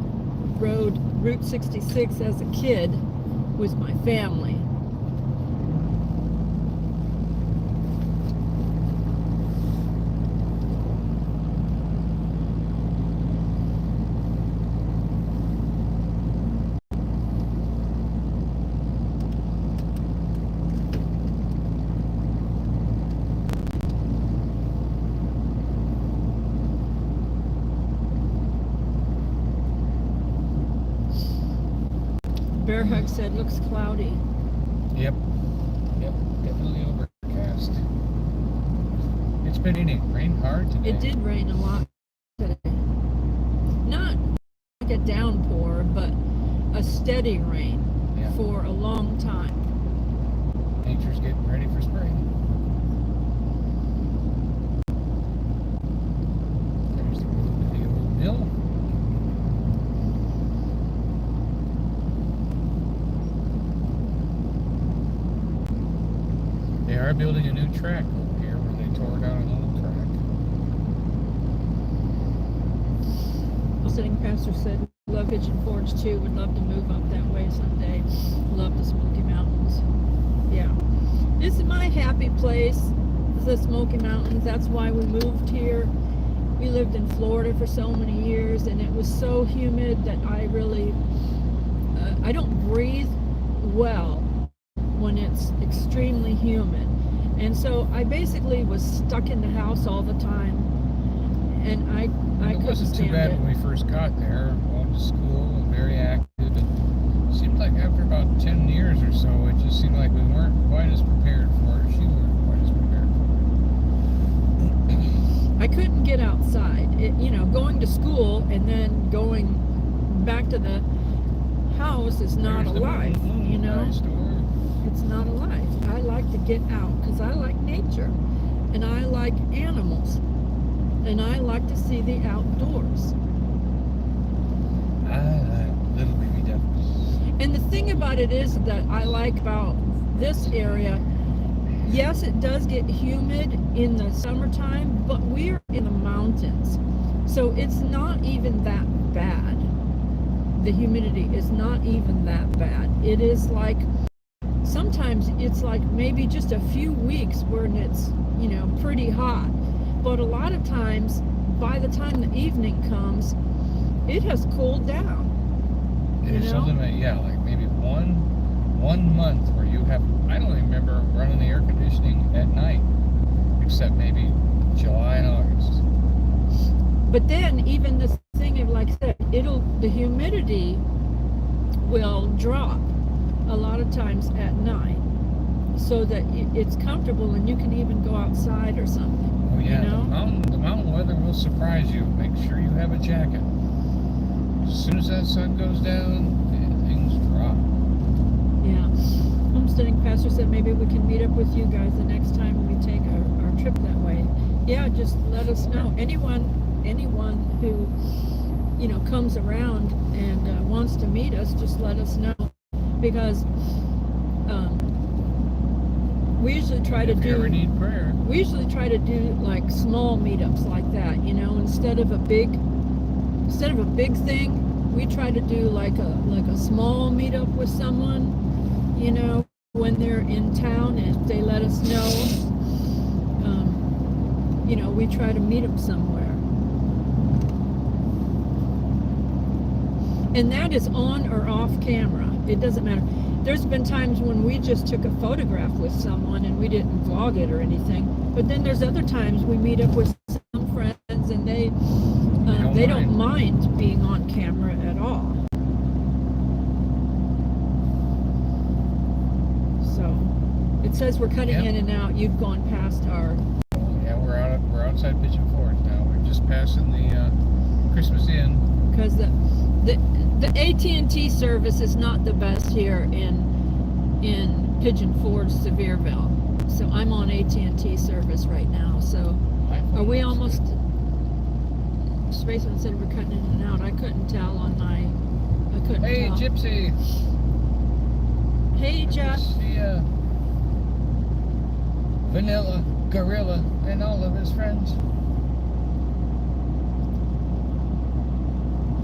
B: rode Route 66 as a kid with my family. Bear Hug said, looks cloudy.
A: Yep. Yep. Definitely overcast. It's been raining hard today.
B: It did rain a lot today. Not like a downpour, but a steady rain for a long time.
A: Nature's getting ready for spring. There's the road to the old mill. They are building a new track over here where they tore down an old track.
B: The sitting pastor said, love Pigeon Forge too, would love to move up that way someday. Love the Smoky Mountains. Yeah. This is my happy place, the Smoky Mountains. That's why we moved here. We lived in Florida for so many years, and it was so humid that I really, I don't breathe well when it's extremely humid. And so I basically was stuck in the house all the time. and I
A: It
B: couldn't
A: wasn't too
B: stand
A: bad
B: it.
A: when we first got there. Going to school and very active. And it seemed like after about 10 years or so, it just seemed like we weren't quite as prepared for it. She weren't quite as prepared for it.
B: I couldn't get outside. Going to school and then going back to the house is not a life, It's not a life. I like to get out because I like nature and I like animals and I like to see the outdoors.
A: I like little baby ducks.
B: And the thing about it is that I like about this area, yes, it does get humid in the summertime, but we're in the mountains. So it's not even that bad. The humidity is not even that bad. It is like, sometimes it's like maybe just a few weeks when it's, pretty hot. But a lot of times, by the time the evening comes, it has cooled down.
A: There's something that, like maybe one month where you have, I don't even remember running the air conditioning at night, except maybe July and August.
B: But then even the thing of, like I said, the humidity will drop a lot of times at night so that it's comfortable and you can even go outside or something.
A: Oh yeah, the mountain weather will surprise you. Make sure you have a jacket. As soon as that sun goes down, things drop.
B: Yeah. Homesteading pastor said maybe we can meet up with you guys the next time we take our trip that way. Yeah, just let us know. Anyone who comes around and wants to meet us, just let us know, because we usually try to do.
A: If you ever need prayer.
B: We usually try to do like small meetups like that, instead of a big thing. We try to do like a small meetup with someone, when they're in town, and if they let us know, we try to meet them somewhere. And that is on or off camera. It doesn't matter. There's been times when we just took a photograph with someone and we didn't vlog it or anything. But then there's other times we meet up with some friends and they don't mind being on camera at all. So it says we're cutting in and out. You've gone past our.
A: Yeah, we're outside Pigeon Forge now. We're just passing the Christmas Inn.
B: Because the AT&T service is not the best here in Pigeon Forge, Sevierville. So I'm on AT&T service right now. So are we almost? Spaceman said we're cutting in and out. I couldn't tell on my. I couldn't
A: Hey,
B: tell.
A: Gypsy.
B: Hey, Jeff.
A: See Vanilla, Gorilla, and all of his friends.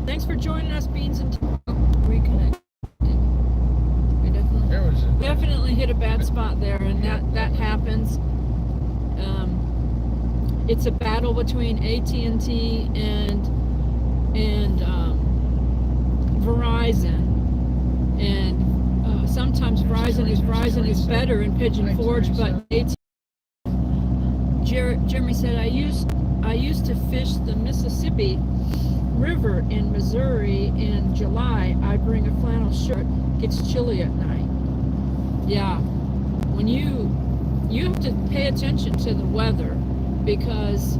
B: Thanks for joining us, Beans and Reconnected. We definitely hit a bad spot there, and that happens. It's a battle between AT&T and Verizon, and sometimes Verizon is better in Pigeon Forge, but Jeremy said I used to fish the Mississippi River in Missouri in July. I bring a flannel shirt. Gets chilly at night. Yeah, when you have to pay attention to the weather, because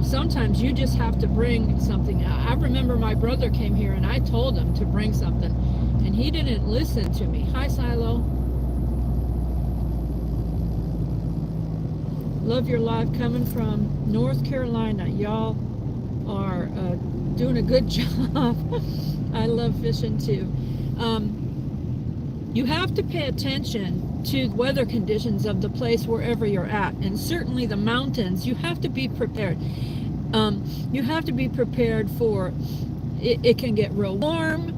B: sometimes you just have to bring something. I remember my brother came here and I told him to bring something, and he didn't listen to me. Hi, Silo. Love your live coming from North Carolina. Y'all are doing a good job. I love fishing too. You have to pay attention to weather conditions of the place wherever you're at, and certainly the mountains. You have to be prepared. You have to be prepared for it can get real warm,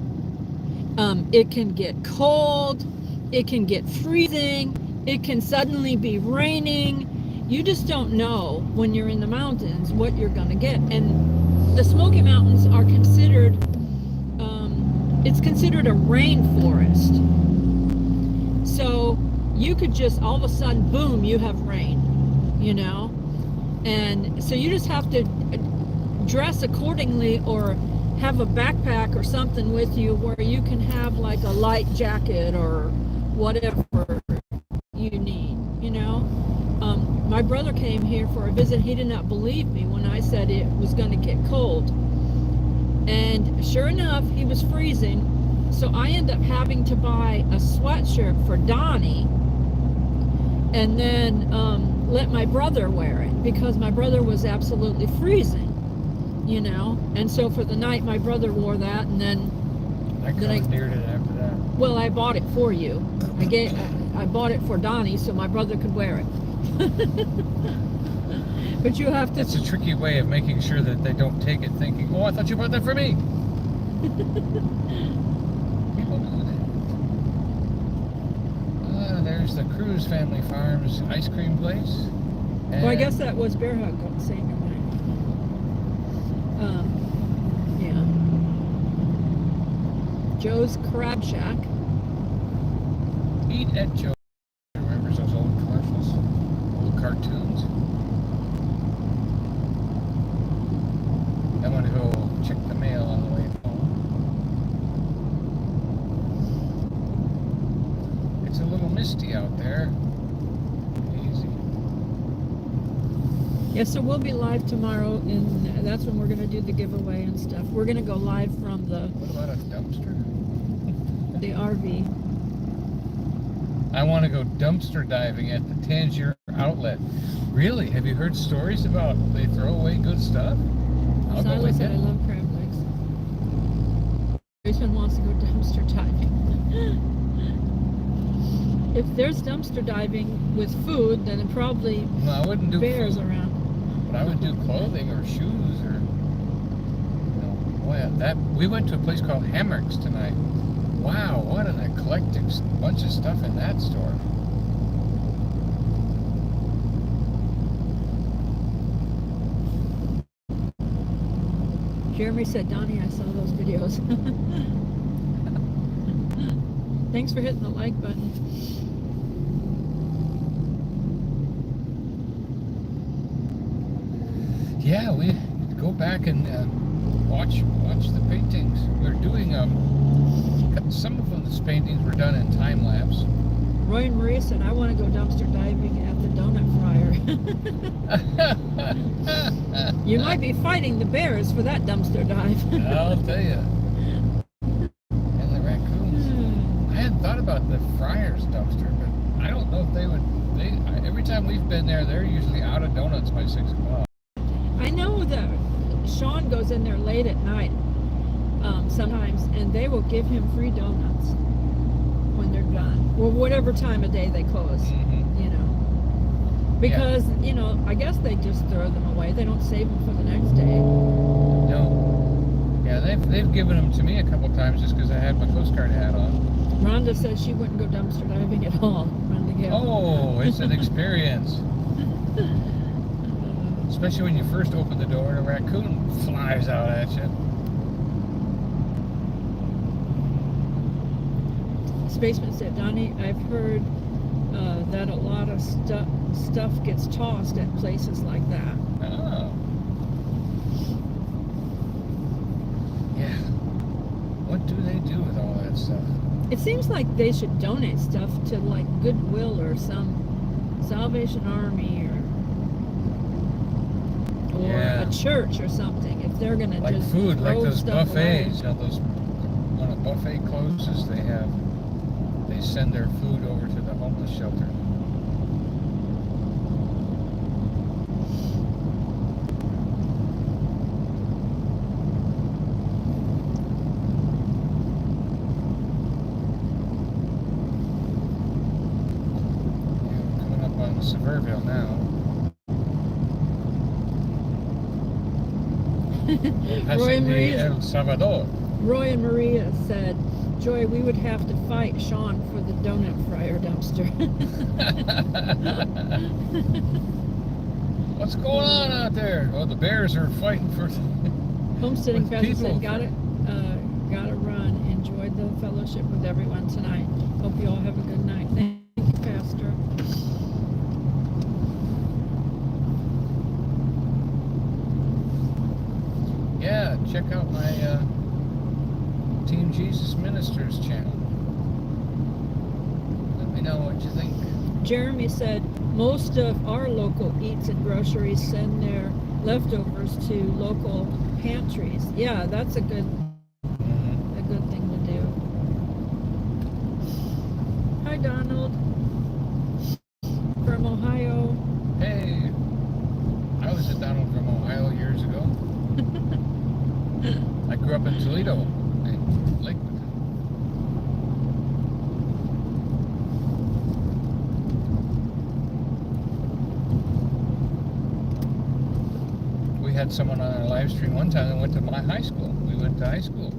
B: it can get cold, it can get freezing, it can suddenly be raining. You just don't know when you're in the mountains what you're going to get. And the Smoky Mountains are considered, it's considered a rainforest. So you could just all of a sudden, boom, you have rain, And so you just have to dress accordingly, or have a backpack or something with you where you can have like a light jacket or whatever you need, you know. My brother came here for a visit. He did not believe me when I said it was going to get cold. And sure enough, he was freezing. So I ended up having to buy a sweatshirt for Donnie, and then let my brother wear it because my brother was absolutely freezing, you know. And so for the night, my brother wore that, and then
C: I commandeered it after that.
B: well, I bought it for you. I bought it for Donnie so my brother could wear it. But you have to.
C: It's a tricky way of making sure that they don't take it thinking, oh, I thought you bought that for me. People do that. There's the Cruz Family Farms ice cream place.
B: Well, I guess that was Bear Hug saying your name. Yeah. Joe's Crab Shack.
C: Eat at Joe. Remembers those old commercials? Old cartoons? I want to go check the mail on the way home. It's a little misty out there. Easy.
B: Yeah, so we'll be live tomorrow, and that's when we're going to do the giveaway and stuff. We're going to go live from the
C: What about a dumpster?
B: RV.
C: I want to go dumpster diving at the Tangier outlet. Really? Have you heard stories about they throw away good stuff? I'll go
B: Silas
C: with
B: said, I
C: you.
B: love crab legs. Jason wants to go dumpster diving. If there's dumpster diving with food, then it probably
C: Well, I wouldn't do
B: bears
C: food,
B: around.
C: but I would do clothing or shoes or. Boy, we went to a place called Hammer's tonight. Wow, what an eclectic bunch of stuff in that store.
B: Jeremy said, Donnie, I saw those videos. Thanks for hitting the like button.
C: Yeah, we go back and watch the paintings. We're doing some of them. The paintings were done in time lapse.
B: Roy and Maria said, I want to go dumpster diving at the donut fryer. You might be fighting the bears for that dumpster dive.
C: I'll tell you. And the raccoons. I hadn't thought about the Friars dumpster, but I don't know if they would. Every time we've been there, they're usually out of donuts by 6 o'clock.
B: I know that Sean goes in there late at night sometimes, and they will give him free donuts when they're done. Well, whatever time of day they close, you know. Because, you know, I guess they just throw them away. They don't save them for the next day.
C: No. Yeah, they've given them to me a couple times just because I had my Coast Guard hat on.
B: Rhonda says she wouldn't go dumpster diving at all. Rhonda Gale.
C: Oh, it's an experience. Especially when you first open the door and a raccoon flies out at you.
B: Spaceman said, Donnie, I've heard that a lot of stuff gets tossed at places like that.
C: Oh. Yeah. What do they do with all that stuff?
B: It seems like they should donate stuff to like Goodwill or some Salvation Army or
C: Yeah.
B: a church or something. If they're gonna
C: Like
B: just
C: food, like
B: throw
C: those
B: stuff
C: buffets.
B: away.
C: You know, those when a buffet closes, they send their food over to the homeless shelter. Coming up on Sevierville now.
B: Roy and
C: Passing the
B: Maria.
C: El Salvador.
B: Roy and Maria said, Joy, we would have to fight Sean for the donut fryer dumpster.
C: What's going on out there? Oh, the bears are fighting for.
B: Homesteading
C: With
B: Pastor
C: people.
B: said, gotta run. Enjoyed the fellowship with everyone tonight. Hope you all have a good night. Thank you, Pastor.
C: Yeah, check out my Team Jesus Ministers channel. Let me know what you think.
B: Jeremy said most of our local eats and groceries send their leftovers to local pantries. Yeah, that's a good thing to do. Hi, Donald from Ohio.
C: Hey, I was at Donald from Ohio years ago. I grew up in Toledo, in Lakewood. We had someone on our live stream one time that went to my high school. We went to high school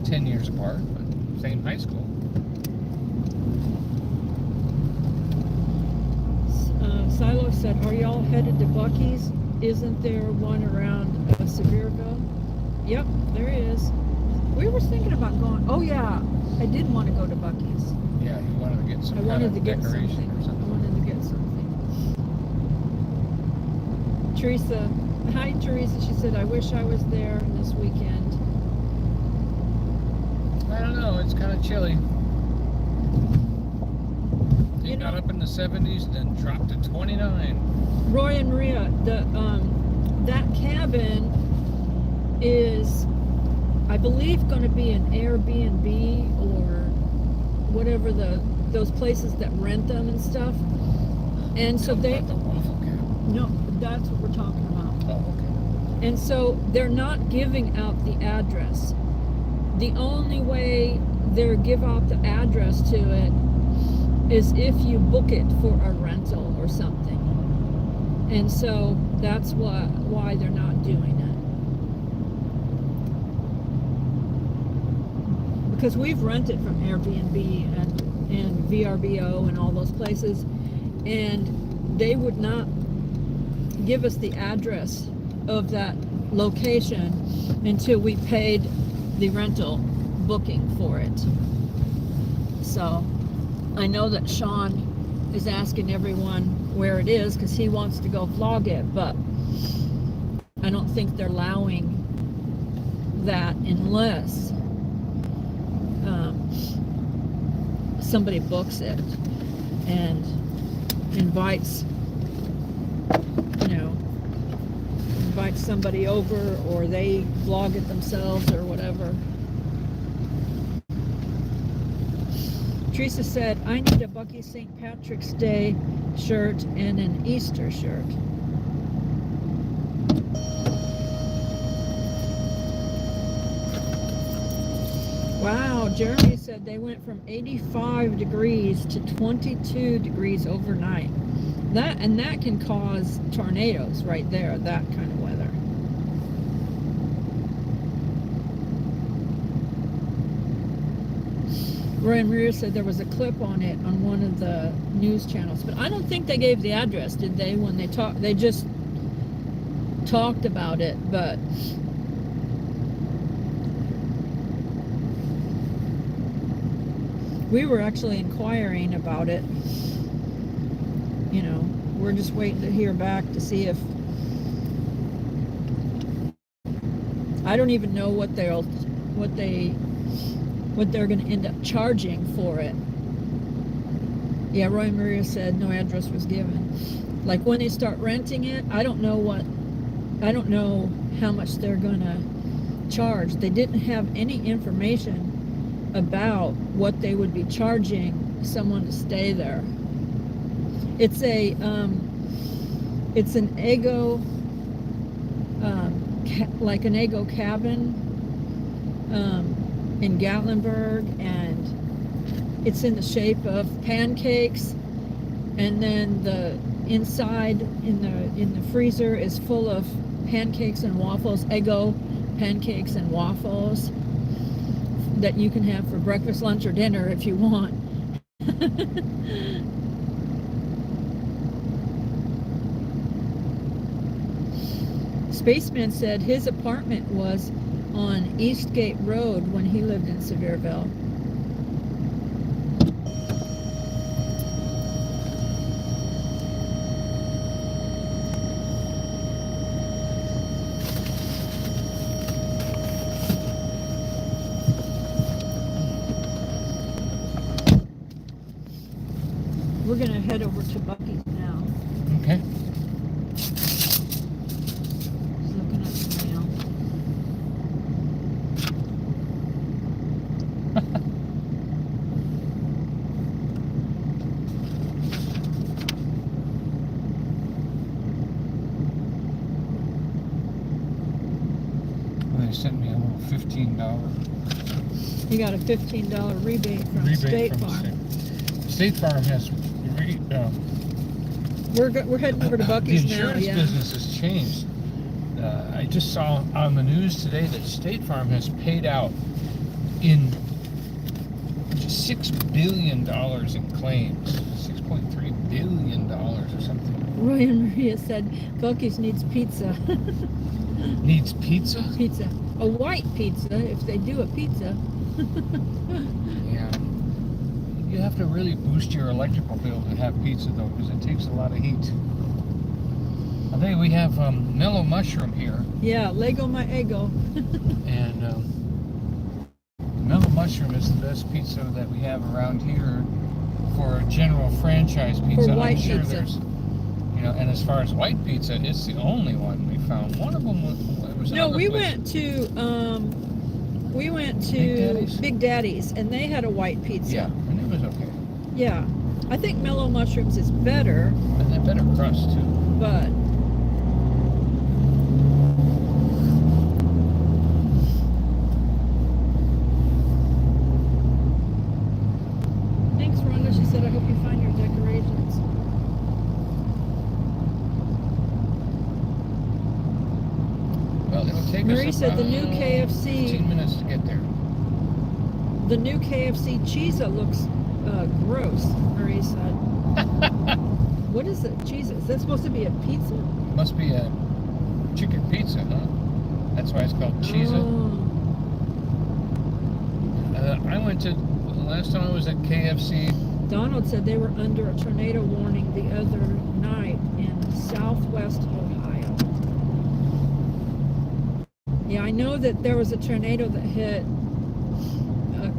C: 10 years apart, but same high school.
B: Silo said, are y'all headed to Buc-ee's? Isn't there one around Sevierville? Yep, there is. We were thinking about going. Oh yeah, I did want to go to Buc-ee's.
C: Yeah, you wanted to get some
B: I wanted to get
C: decoration
B: something.
C: or something.
B: I wanted to get something. Teresa, hi Teresa. She said, I wish I was there this weekend.
C: I don't know, it's kind of chilly. It got up in the 70s, then dropped to 29.
B: Roy and Maria, that cabin is, I believe, going to be an Airbnb or whatever those places that rent them and stuff. And so
C: How
B: they
C: about the waffle cap?
B: no, that's what we're talking about.
C: Oh, okay.
B: And so they're not giving out the address. The only way they give out the address to it is if you book it for a rental or something. And so that's why they're not doing it. Because we've rented from Airbnb and VRBO and all those places, and they would not give us the address of that location until we paid the rental booking for it. So I know that Sean is asking everyone where it is because he wants to go vlog it, but I don't think they're allowing that unless somebody books it and invites somebody over, or they vlog it themselves or whatever. Teresa said, I need a Buc-ee St. Patrick's Day shirt and an Easter shirt. Wow, Jeremy said they went from 85 degrees to 22 degrees overnight. That can cause tornadoes right there, that kind of weather. Roy and Maria said there was a clip on it on one of the news channels, but I don't think they gave the address, did they? When they talked, they just talked about it, but we were actually inquiring about it. We're just waiting to hear back to see if, I don't even know what they're going to end up charging for it. Yeah, Roy and Maria said no address was given. Like when they start renting it, I don't know how much they're going to charge. They didn't have any information about what they would be charging someone to stay there. It's an Eggo, like an Eggo cabin in Gatlinburg, and it's in the shape of pancakes, and then the inside in the freezer is full of pancakes and waffles, Eggo pancakes and waffles that you can have for breakfast, lunch, or dinner if you want. Spaceman said his apartment was on Eastgate Road when he lived in Sevierville. we're gonna head over to Buc-ee's now.
A: Okay.
B: Just looking at the mail.
A: They sent me a little $15
B: You got a $15 rebate from State
A: from
B: Farm.
A: State Farm has
B: We're heading over to Buc-ee's
A: the
B: now.
A: insurance
B: Yeah.
A: business has changed. I just saw on the news today that State Farm has paid out in $6 billion in claims. $6.3 billion or something.
B: Roy and Maria said Buc-ee's needs pizza.
A: Needs pizza?
B: Pizza. A white pizza, if they do a pizza.
A: Yeah. You have to really boost your electrical bill to have pizza, though, because it takes a lot of heat. I think we have mellow mushroom here,
B: Yeah, Lego my ego.
A: and mellow mushroom is the best pizza that we have around here for a general franchise pizza.
B: white
A: I'm sure
B: pizza.
A: there's, and as far as white pizza, it's the only one we found. One of them was
B: No,
A: another
B: we
A: place.
B: went to
A: Big Daddy's?
B: Big Daddy's, and they had a white pizza.
A: Yeah, and it was okay.
B: Yeah. I think mellow mushrooms is better,
A: And they better crust too.
B: but thanks, Rhonda. She said, I hope you find your decorations.
A: Well, it'll take
B: Marie
A: us
B: said the new
A: about
B: KFC
A: 15 minutes to get there.
B: The new KFC cheesa looks gross, Marie said. What is it? Cheesa? Is that supposed to be a pizza?
A: Must be a chicken pizza, huh? That's why it's called cheesa.
B: Oh.
A: I went to, last time I was at KFC,
B: Donald said they were under a tornado warning the other night in southwest Ohio. Yeah, I know that there was a tornado that hit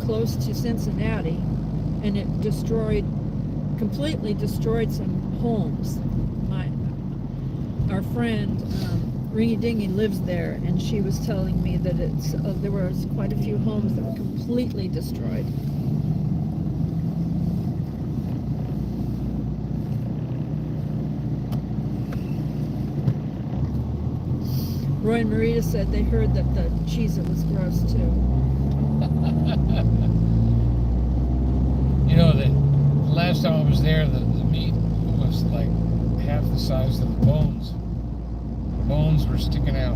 B: close to Cincinnati, and it completely destroyed some homes. Our friend Ringy Dingy lives there, and she was telling me that there was quite a few homes that were completely destroyed. Roy and Marita said they heard that the cheese was gross too.
A: the last time I was there, the meat was like half the size of the bones. The bones were sticking out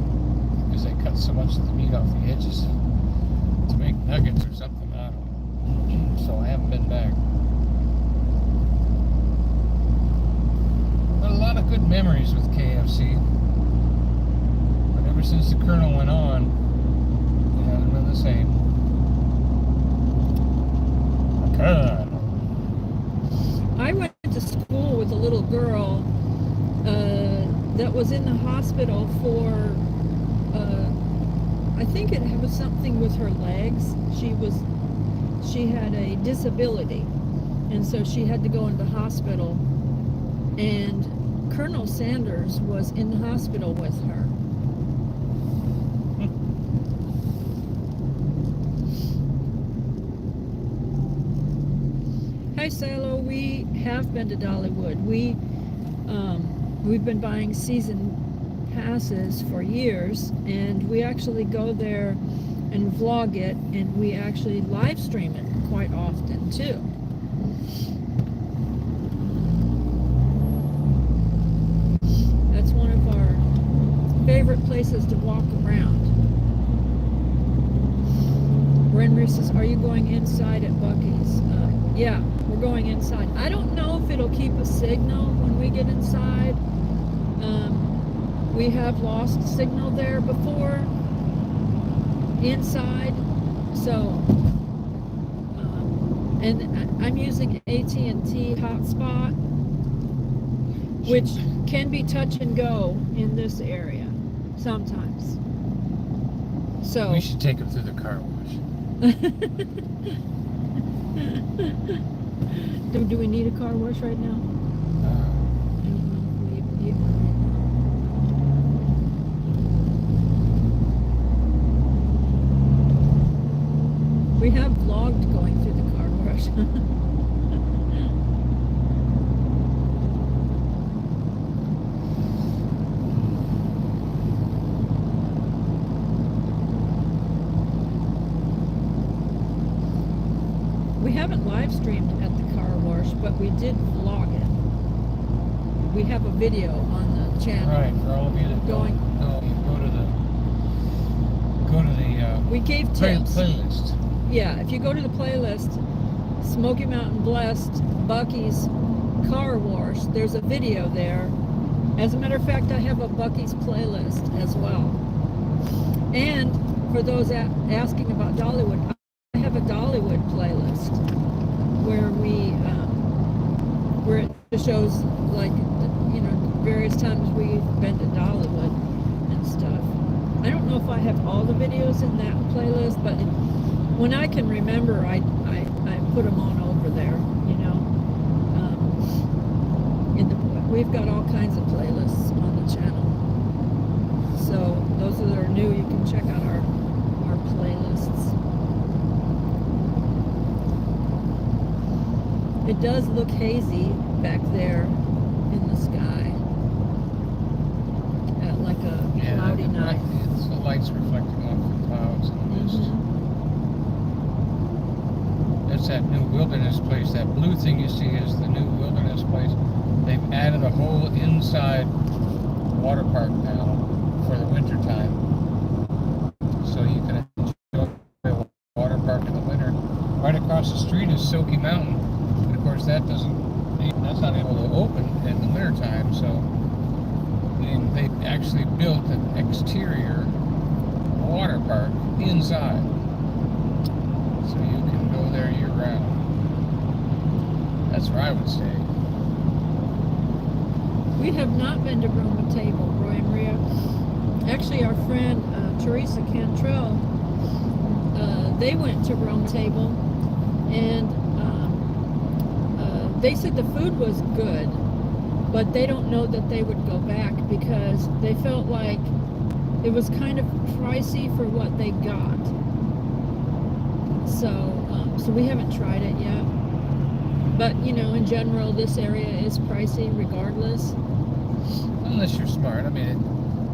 A: because they cut so much of the meat off the edges to make nuggets or something. I don't know. So I haven't been back. But a lot of good memories with KFC. But ever since the Colonel went on, it hasn't been the same.
B: I went to school with a little girl that was in the hospital for, I think it was something with her legs. She had a disability, and so she had to go into the hospital, and Colonel Sanders was in the hospital with her. Hi, Salo. We have been to Dollywood. We've been buying season passes for years, and we actually go there and vlog it, and we actually live stream it quite often too. That's one of our favorite places to walk around. Renry says, are you going inside at Buc-ee's? Yeah, we're going inside. I don't know if it'll keep a signal when we get inside. We have lost signal there before inside, so and I'm using AT&T hotspot, which can be touch and go in this area sometimes. So
A: We should take him through the car wash.
B: Do we need a car wash right now? I don't know if we even need one right now. We have vlogged going through the car wash. We haven't live streamed at the car wash, but we did vlog it. We have a video on the channel.
C: Right, for all of you that
B: Going.
C: don't know, you go to the
B: We gave tips.
C: playlist.
B: Yeah, if you go to the playlist, Smoky Mountain Blessed, Buc-ee's car wash, there's a video there. As a matter of fact, I have a Buc-ee's playlist as well. And for those asking about Dollywood, I have a Dollywood playlist where where it shows, like, you know, various times we've been to Dollywood and stuff. I don't know if I have all the videos in that playlist, but when I can remember, I put them on over there, you know. We've got all kinds of playlists on the channel. So those that are new, you can check out our playlists. It does look hazy back there in the sky. At like a cloudy night.
C: It's the lights reflecting off the clouds and the mist. That's that new wilderness place. That blue thing you see is the new wilderness place. They've added a whole inside water park now for the winter time. So you can enjoy the water park in the winter. Right across the street is Smoky Mountain. And of course that's not able to open in the winter time, so they actually built an exterior water park inside. So you can go there year round. That's where I would stay.
B: We have not been to Roma Table, Roy and Maria. Actually, our friend Teresa Cantrell, they went to Rome Table, and they said the food was good, but they don't know that they would go back because they felt like it was kind of pricey for what they got. So we haven't tried it yet. But, you know, in general, this area is pricey regardless.
C: Unless you're smart. I mean,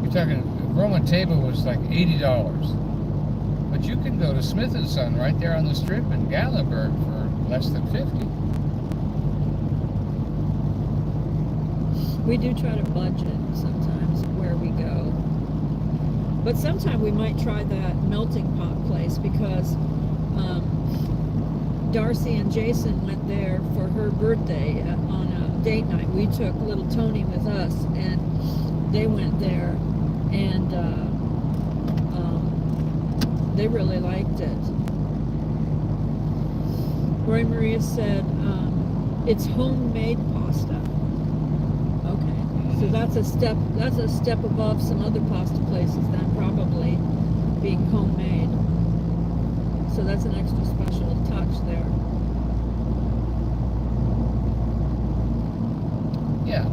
C: you're talking, Roman Table was like $80. But you can go to Smith & Son right there on the strip in Gatlinburg for less than $50.
B: We do try to budget sometimes where we go. But sometime we might try that melting pot place because Darcy and Jason went there for her birthday on a date night. We took little Tony with us, and they went there, and they really liked it. Roy Maria said it's homemade pasta. Okay, so that's a step above some other pasta places then, probably being homemade. So that's an extra special touch there.
C: Yeah,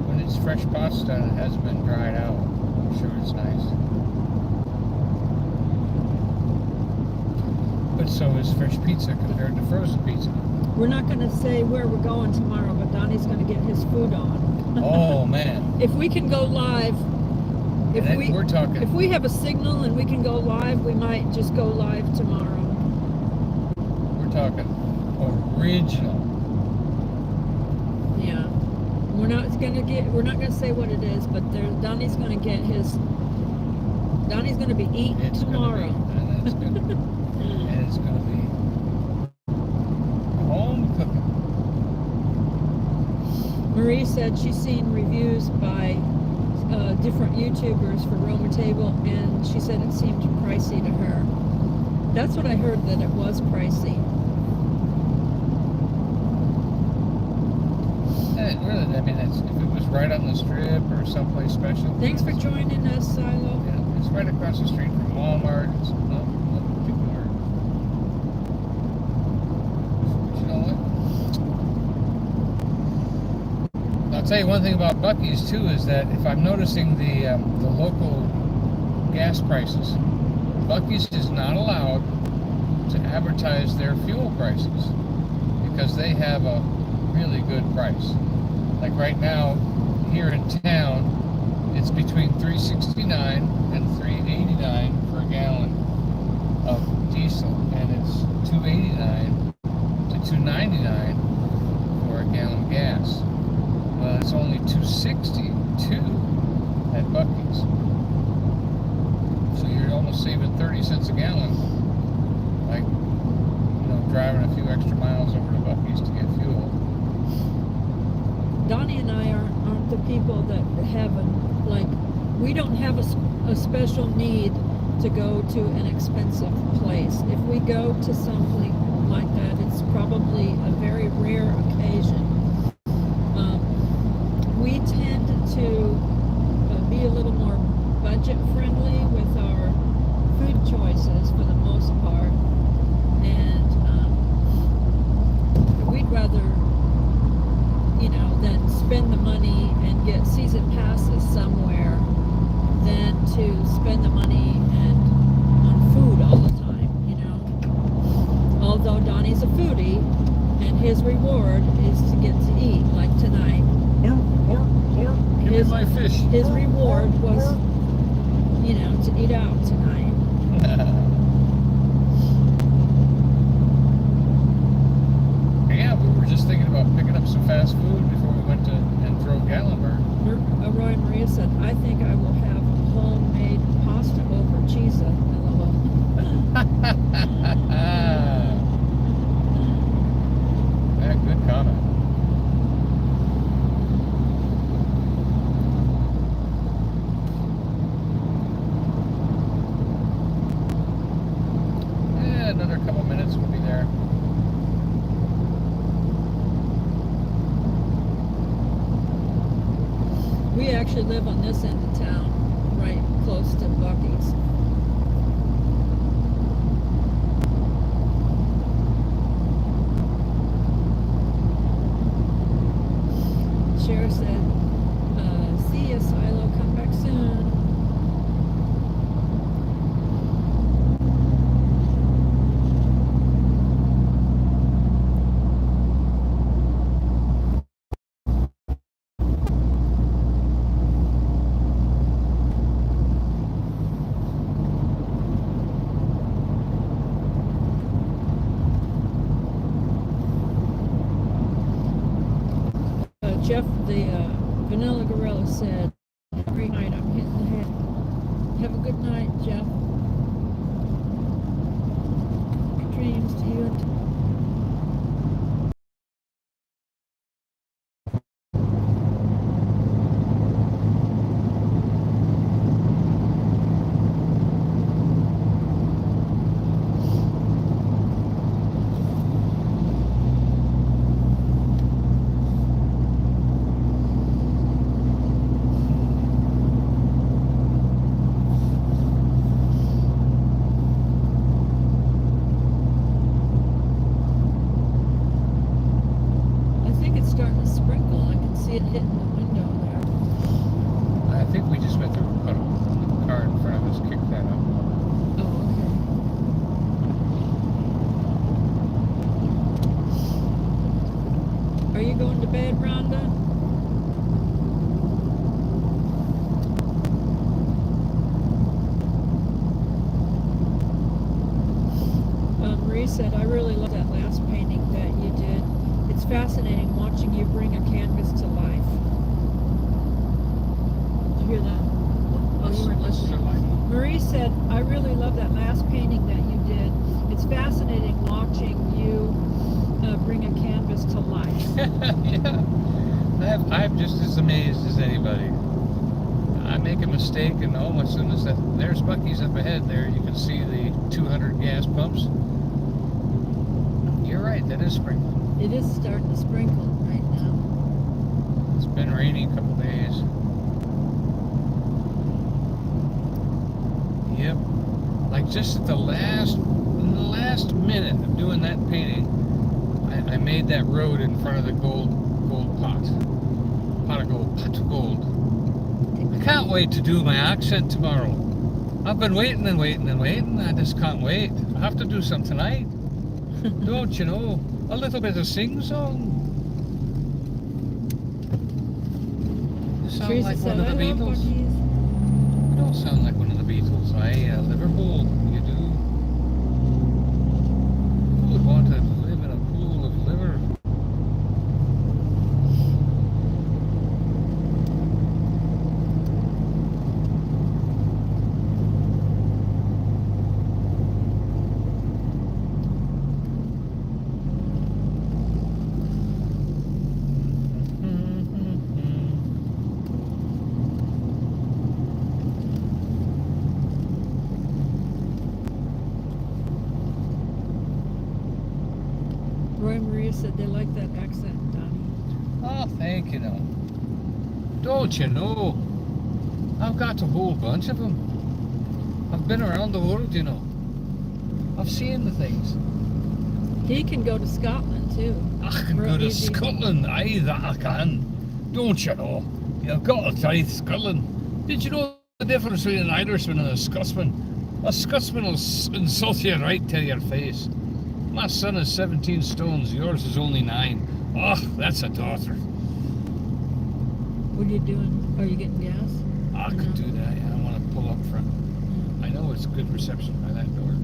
C: when it's fresh pasta and it hasn't been dried out, I'm sure it's nice. But so is fresh pizza compared to frozen pizza.
B: We're not going to say where we're going tomorrow, but Donnie's going to get his food on.
C: Oh man!
B: If we can go live, if we have a signal and we can go live, we might just go live tomorrow.
C: We're talking original.
B: Yeah, we're not going to say what it is, but Donnie's going to get his. Donnie's going to be eating tomorrow.
C: And it's going to be home cooking.
B: Marie said she's seen reviews by different YouTubers for Roma Table, and she said it seemed pricey to her. That's what I heard, that it was pricey.
C: Really, I mean, if it was right on the strip or someplace special.
B: Thanks for joining us, Silo.
C: Yeah, it's right across the street from Walmart. It's not too hard. But you know what? tell you one thing about Buc-ee's too is that if I'm noticing the local gas prices, Buc-ee's is not allowed to advertise their fuel prices because they have a really good price. Like right now, here in town, it's between $3.69 and $3.89 per gallon of diesel, and it's $2.89 to $2.99 for a gallon of gas. Well, it's only $2.62 at Buc-ee's. So you're almost saving 30 cents a gallon, like, driving a few extra miles over to Buc-ee's to get fuel.
B: Donnie and I aren't the people that have we don't have a special need to go to an expensive place. If we go to something like that, it's probably a very rare occasion. We tend to be a little more budget friendly with our food choices for the most part, and we'd rather than spend the money and get season passes somewhere than to spend the money on food all the time, Although Donnie's a foodie, and his reward is to get to eat, like tonight.
C: Give me my fish.
B: His reward was, to eat out tonight.
C: Yeah, we were just thinking about picking up some fast food before we went to and throw Gatlinburg.
B: Roy and Maria said, I think I will have homemade pasta over cheese.
C: Yeah, good comment. Yeah, another couple minutes we'll be there.
B: We actually live on this end of town, right close to Buc-ee's. Cher said, see ya, Silo, come back soon. Jeff, the Vanilla Gorilla said, every night I'm hitting the head. Have a good night, Jeff. Dreams to you and said, I really love that last painting that you did. It's fascinating watching you bring a canvas to life. Did you hear that? Oh, you weren't listening. Marie said, I really love that last painting that you did. It's fascinating watching you bring a canvas to life.
C: Yeah. I'm just as amazed as anybody. I make a mistake, and almost as soon as there's Buc-ee's up ahead there, you can see the 200 gas pumps. You're right, that is sprinkling.
B: It is starting to sprinkle right now.
C: It's been rainy a couple days. Yep. Like just at the last minute of doing that painting, I made that road in front of the gold pot. Pot of gold. I can't wait to do my accent tomorrow. I've been waiting and waiting and waiting. I just can't wait. I have to do some tonight. Don't you know? A little bit of sing-song. You sound
B: Teresa
C: like
B: said,
C: one of the
B: I love
C: Beatles.
B: Buc-ee's.
C: You don't sound like one of the Beatles. Liverpool, you do. Who would want to live in a pool of liver?
B: Roy Maria said they like that accent, Donnie.
C: Oh, thank you, now. Don't you know? I've got a whole bunch of them. I've been around the world, you know. I've seen the things.
B: He can go to Scotland too.
C: I can
B: Real
C: go to
B: easy.
C: Scotland, aye, that I can. Don't you know? You've got to try Scotland. Did you know the difference between an Irishman and a Scotsman? A Scotsman will insult you right to your face. My son is 17 stones, yours is only 9. Oh, that's a daughter.
B: What are you doing? Are you getting gas?
C: I could do that, yeah. I want to pull up front. I know it's good reception by that door.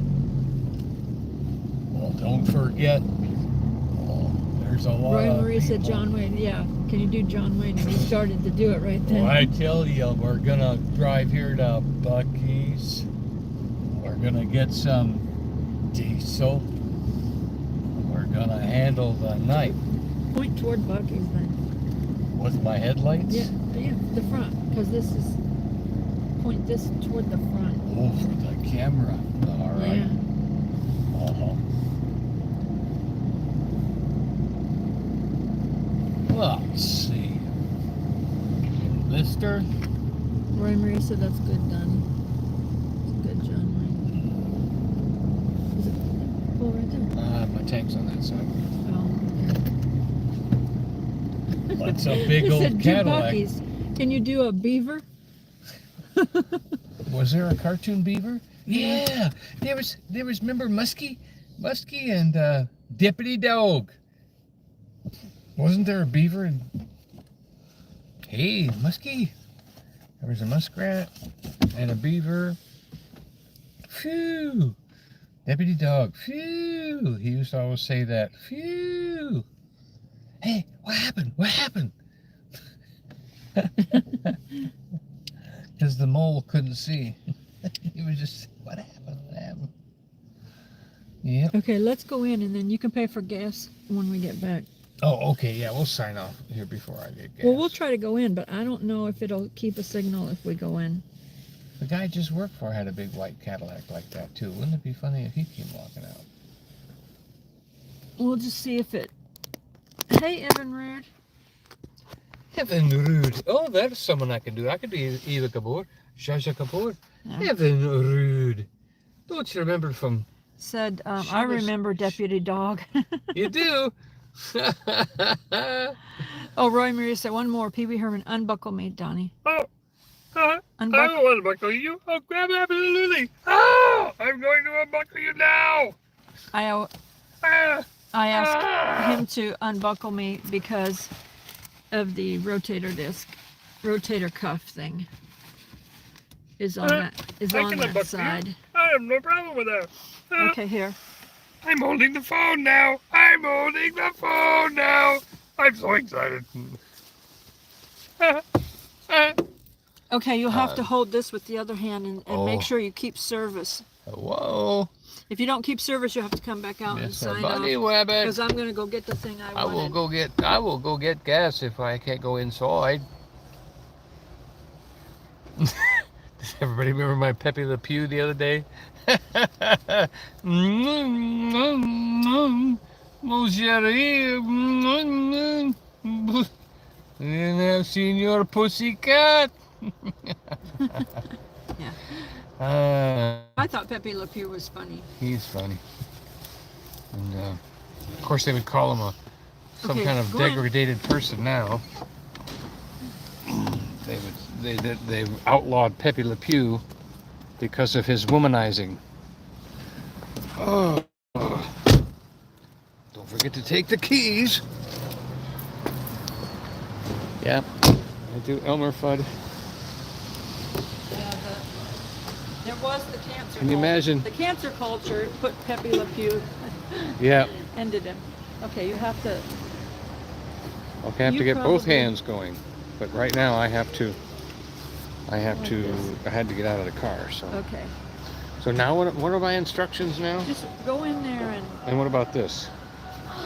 A: Well, don't forget. Oh, there's a lot
B: Roy
A: of
B: Maria said
A: people.
B: John Wayne. Yeah, can you do John Wayne? And he started to do it right then.
A: Well, I tell you, we're gonna drive here to Buc-ee's. We're gonna get some diesel. We're gonna handle the night
B: Point toward Buc-ee's then.
A: with my headlights.
B: Yeah, the front, because this is. Point this toward the front.
A: Oh, for the camera. All right.
B: Yeah.
A: Let's see. Lister.
B: Roy Maria said that's good, Donnie. It's good, John Wayne. Is it full right there?
C: My tank's on that side.
B: Oh.
A: That's a big
B: He
A: old
B: said, do
A: Cadillac.
B: Buc-ee's. Can you do a beaver?
C: Was there a cartoon beaver? Yeah, there was. Remember Muskie and Deputy Dog. Wasn't there a beaver? Hey, Muskie. There was a muskrat and a beaver. Phew. Deputy Dog. Phew. He used to always say that. Phew. Hey, what happened? What happened? Because the mole couldn't see. He was just, what happened? What happened? Yep.
B: Okay, let's go in and then you can pay for gas when we get back.
C: Oh, okay, yeah, we'll sign off here before I get gas.
B: Well, we'll try to go in, but I don't know if it'll keep a signal if we go in.
C: The guy I just worked for had a big white Cadillac like that too. Wouldn't it be funny if he came walking out?
B: We'll just see if it... Hey, Evan Rude.
C: Evan Rude. Oh, that's someone I can do. I could be Eva Kapoor, Shasha Kapoor.
B: Yeah.
C: Evan Rude. Don't you remember from...
B: Said,
C: She
B: I
C: was-
B: remember Deputy Dog.
C: You do?
B: Oh, Roy Maria said, one more. Pee Wee Herman, unbuckle me, Donnie.
C: I
B: Unbuckle.
C: don't want to buckle you. Oh, grab absolutely. Oh, I'm going to unbuckle you now.
B: I
C: Ah.
B: asked him to unbuckle me because of the rotator cuff thing is on that side.
C: I have no problem with that.
B: Okay, here.
C: I'm holding the phone now. I'm so excited.
B: Okay, you'll have to hold this with the other hand and
C: Oh.
B: make sure you keep service.
C: Whoa.
B: If you don't keep service, you'll have to come back out and
C: Mr.
B: sign
C: Bunny
B: off.
C: Wabbit.
B: Because I'm going to go get the thing I
C: I will
B: wanted.
C: go get gas if I can't go inside. Does everybody remember my Pepe Le Pew the other day? Mon chéri, and I've seen your pussycat.
B: Yeah. I thought Pepe Le Pew was funny.
C: He's funny. And of course they would call him some
B: Okay,
C: kind of
B: go in.
C: degraded person now. They outlawed Pepe Le Pew because of his womanizing. Oh, don't forget to take the keys. Yeah, I do Elmer Fudd.
B: Yeah, there was the cancer.
C: Can you imagine?
B: The cancer culture put Pepe Le Pew.
C: Yeah.
B: Ended him. Okay, you have to.
C: Okay, I have
B: You
C: to get both
B: probably-
C: hands going, but right now I had to get out of the car. So
B: Okay.
C: So now what are my instructions now?
B: Just go in there
C: And what about this?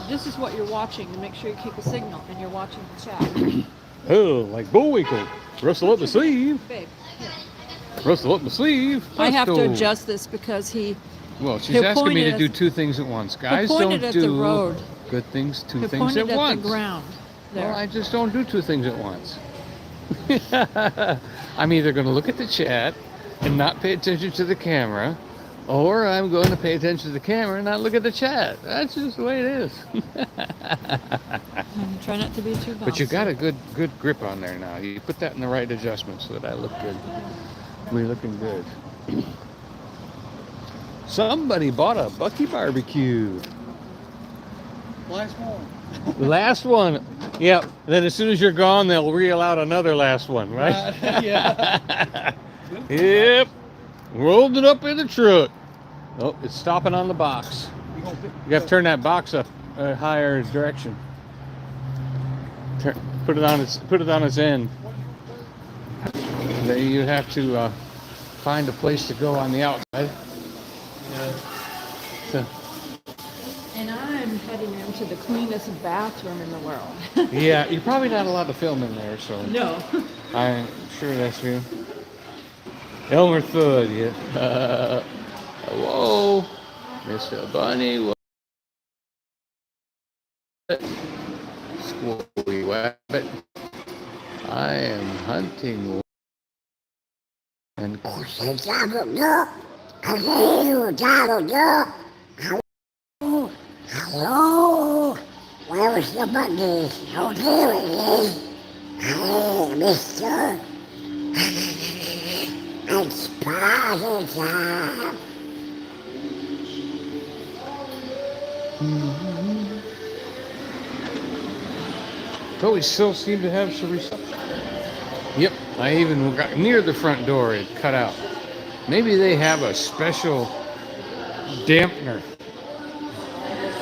B: this is what you're watching to make sure you keep a signal and you're watching the chat.
C: Oh, like Bullwinkle. Rustle up the sleeve.
B: Babe, here.
C: Rustle up the sleeve.
B: I have to
C: Presto.
B: adjust this because he
C: Well, she's
B: He'll
C: asking
B: point
C: me
B: it
C: to
B: at-
C: do two things at once. Guys don't
B: pointed at the
C: do
B: road.
C: good things, two things
B: pointed
C: at
B: at
C: once.
B: the ground. There.
C: Well, I just don't do two things at once. I'm either going to look at the chat and not pay attention to the camera, or I'm going to pay attention to the camera and not look at the chat. That's just the way it is.
B: Try not to be too bouncy.
C: But you got a good grip on there now. You put that in the right adjustment so that I look good. We're looking good. Somebody bought a Buc-ee barbecue.
D: Last one.
C: Last one. Yep. Then as soon as you're gone, they'll reel out another last one, right?
D: Yeah.
C: Yep. Rolled it up in the truck. Oh, it's stopping on the box. You have to turn that box up a higher direction. Put it on its end. Then you have to find a place to go on the outside. So,
B: And I'm heading into the cleanest bathroom in the world.
C: yeah, you're probably not allowed to film in there, so
B: No.
C: I'm sure that's you. Elmer Fudd, yeah. Hello, Mr. Bunny. What? Squirrely Wabbit. I am hunting. And
E: Hello, where's the Buc-ee? Oh, there it is. Hey, mister. It's party time.
C: but we still seem to have some reception. Yep, I even got near the front door. It cut out. Maybe they have a special dampener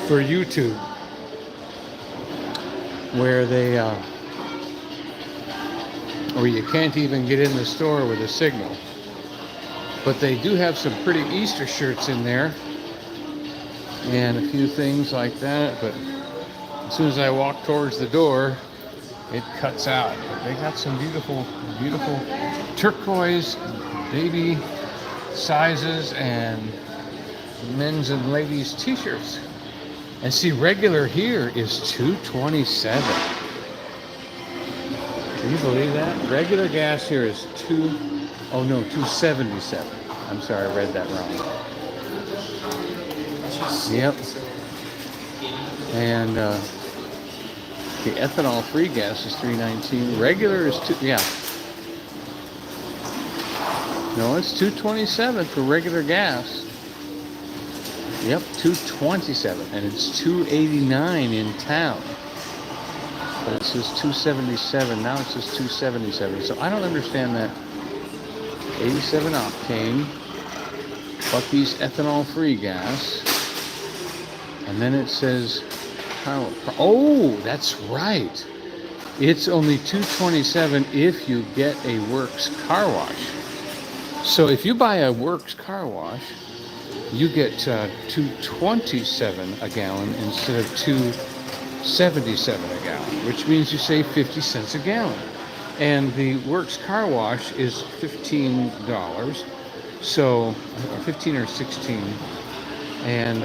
C: for YouTube where they or you can't even get in the store with a signal. But they do have some pretty Easter shirts in there and a few things like that, but as soon as I walk towards the door, it cuts out. But they got some beautiful turquoise baby sizes and men's and ladies t-shirts. And see, regular here is $2.27. Can you believe that? Regular gas here is $2.77. I'm sorry, I read that wrong. Yep. And the ethanol-free gas is $3.19. Regular is yeah. No, it's $2.27 for regular gas. Yep, $2.27, and it's $2.89 in town. But it says $2.77. Now it says $2.77. So I don't understand that. 87 octane, Buc-ee's ethanol-free gas, and then it says, oh, that's right. It's only $2.27 if you get a Works car wash. So if you buy a Works car wash, you get $2.27 a gallon instead of $2.77 a gallon, which means you save 50 cents a gallon. And the Works car wash is $15, so 15 or 16, and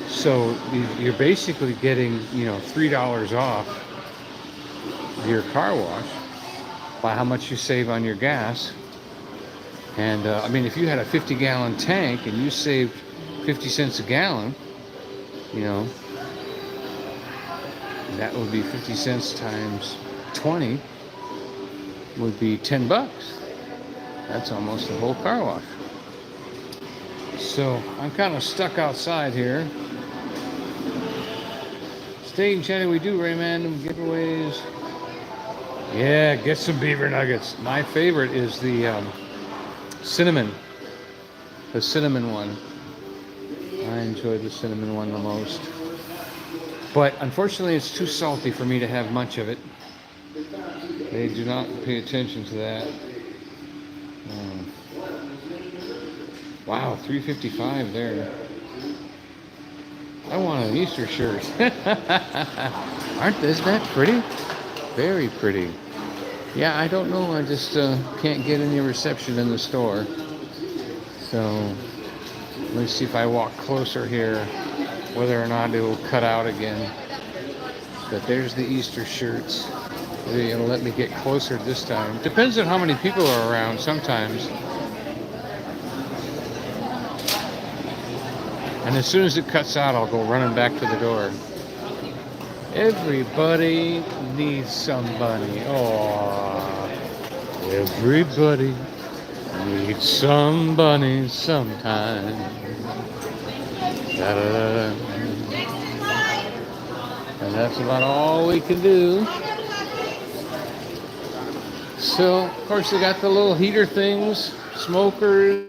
C: so you're basically getting $3 off your car wash by how much you save on your gas. And I mean, if you had a 50-gallon tank and you saved 50 cents a gallon, that would be 50 cents times 20. would be $10. That's almost a whole car wash. So I'm kind of stuck outside here. Staying chatty, we do random giveaways. Yeah, get some beaver nuggets. My favorite is the cinnamon. The cinnamon one. I enjoy the cinnamon one the most. But unfortunately, it's too salty for me to have much of it. They do not pay attention to that. Wow, $3.55 there. I want an Easter shirt. Isn't that pretty? Very pretty. Yeah, I don't know. I just can't get any reception in the store. So let's see if I walk closer here, whether or not it will cut out again. But there's the Easter shirts. It'll let me get closer this time. Depends on how many people are around sometimes. And as soon as it cuts out, I'll go running back to the door. Everybody needs somebody. Oh, everybody needs somebody sometime. Da-da-da-da. And that's about all we can do. So, of course, they got the little heater things, smokers,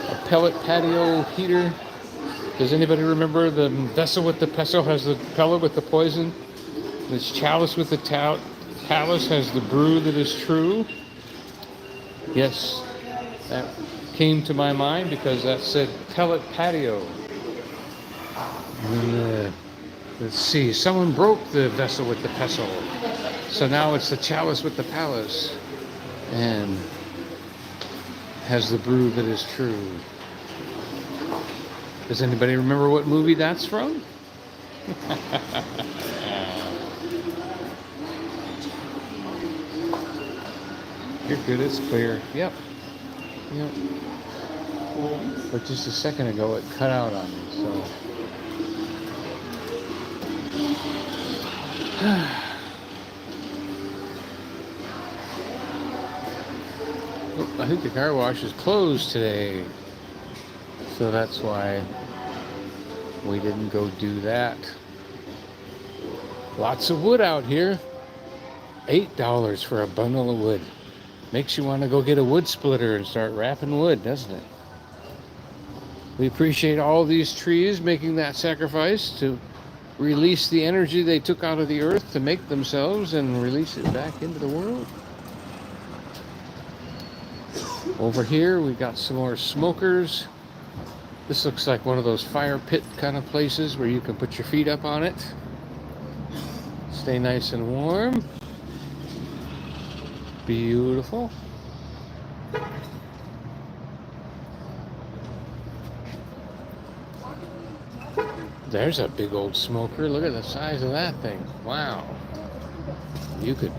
C: a pellet patio heater. Does anybody remember the vessel with the pestle has the pellet with the poison? This chalice with the chalice has the brew that is true. Yes, that came to my mind because that said pellet patio. And, let's see, someone broke the vessel with the pestle. So now it's the chalice with the palace. And has the brew that is true. Does anybody remember what movie that's from? You're good, it's clear. Yep. But just a second ago it cut out on me, so. I think the car wash is closed today. So that's why we didn't go do that. Lots of wood out here. $8 for a bundle of wood. Makes you want to go get a wood splitter and start wrapping wood, doesn't it? We appreciate all these trees making that sacrifice to release the energy they took out of the earth to make themselves and release it back into the world. Over here we got some more smokers. This looks like one of those fire pit kind of places where you can put your feet up on it. Stay nice and warm. Beautiful. There's a big old smoker. Look at the size of that thing. Wow. You could,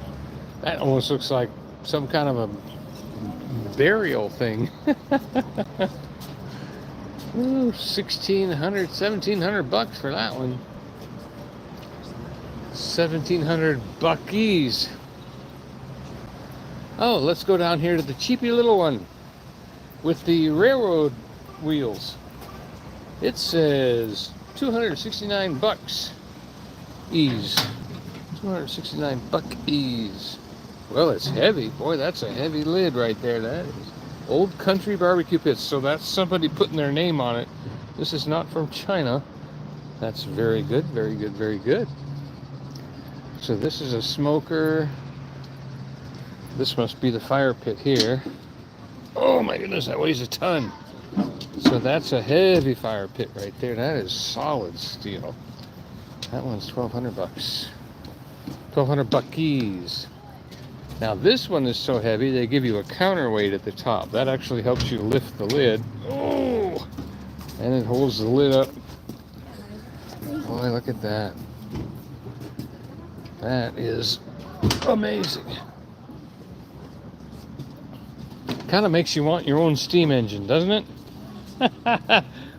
C: that almost looks like some kind of a burial thing. Ooh, $1,700 for that one. 1,700 Buc-ee's. Oh, let's go down here to the cheapy little one with the railroad wheels. It says 269 bucks. Ease. 269 Buc-ee's. Well, it's heavy. Boy, that's a heavy lid right there. That is. Old Country Barbecue Pits. So that's somebody putting their name on it. This is not from China. That's very good, very good, very good. So this is a smoker. This must be the fire pit here. Oh my goodness, that weighs a ton. So that's a heavy fire pit right there. That is solid steel. That one's 1,200 bucks. 1,200 Buc-ee's. Now this one is so heavy, they give you a counterweight at the top. That actually helps you lift the lid. Oh! And it holds the lid up. Boy, look at that. That is amazing. Kind of makes you want your own steam engine, doesn't it?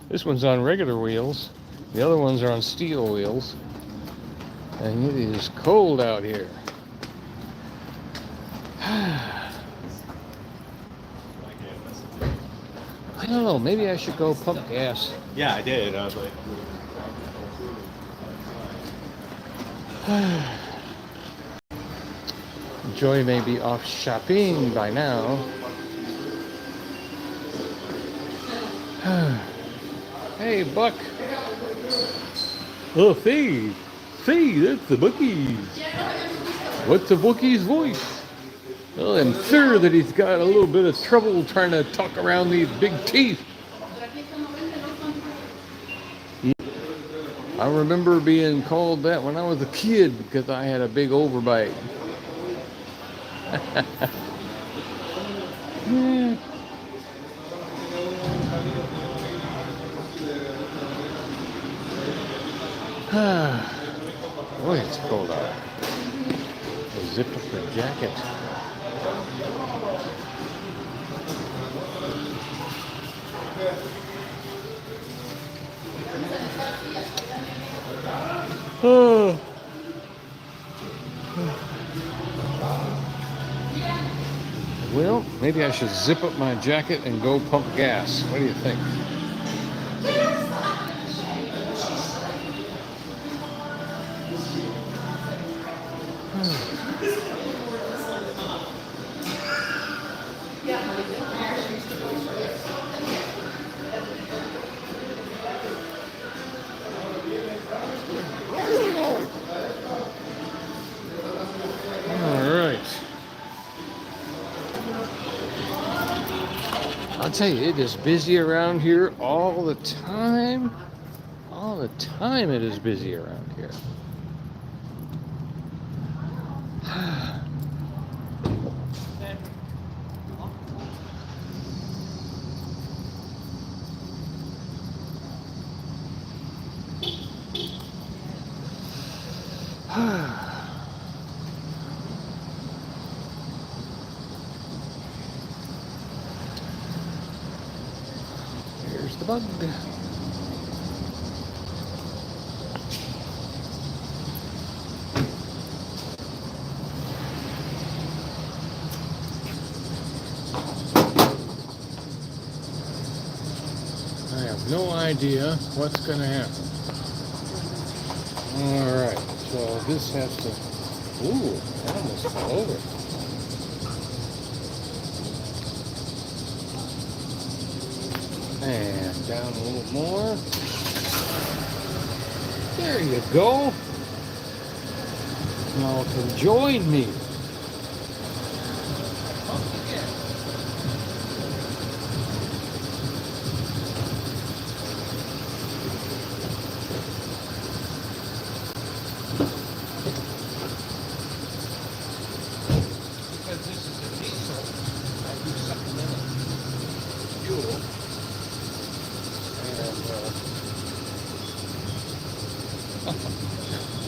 C: This one's on regular wheels. The other ones are on steel wheels. And it is cold out here. I don't know. Maybe I should go pump gas.
F: Yeah, I did. I was like,
C: Joy may be off shopping by now. Hey, Buck. Oh, Fee. Fee, that's the Buc-ee. What's the Buc-ee's voice? Well, I'm sure that he's got a little bit of trouble trying to talk around these big teeth. I remember being called that when I was a kid because I had a big overbite. Yeah. Boy, it's cold out. I'll zip up the jacket. Oh. Well, maybe I should zip up my jacket and go pump gas. What do you think? I'll tell you, it is busy around here all the time. All the time it is busy around here. Here's the bug. I have no idea what's going to happen. All right, so this has to. Ooh, that almost fell over. And down a little more. There you go. Now can join me. Because this is a diesel, I do supplemental fuel.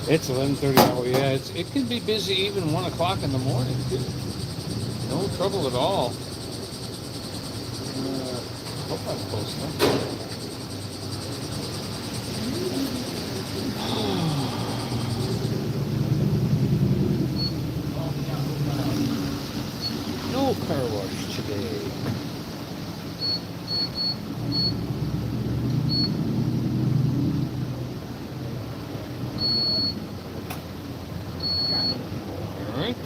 C: It's 11:30. Oh yeah, it can be busy even 1 o'clock in the morning too. No trouble at all. Hope I'm close enough. No car wash today. Alright.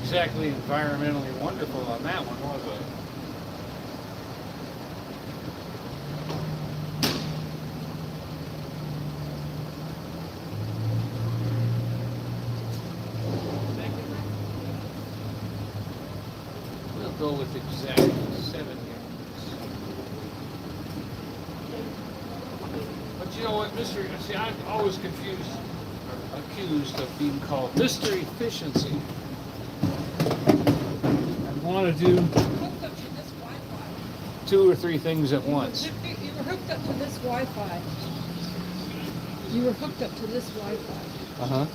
C: exactly environmentally wonderful on that one, was it? We'll go with exactly 7 gallons. But you know what, see, I'm always confused, or accused of being called Mr. Efficiency. I want to do
B: Hooked up to this Wi-Fi.
C: 2 or 3 things at once.
B: You were hooked up to this Wi-Fi. You were hooked up to this Wi-Fi.
C: Uh-huh.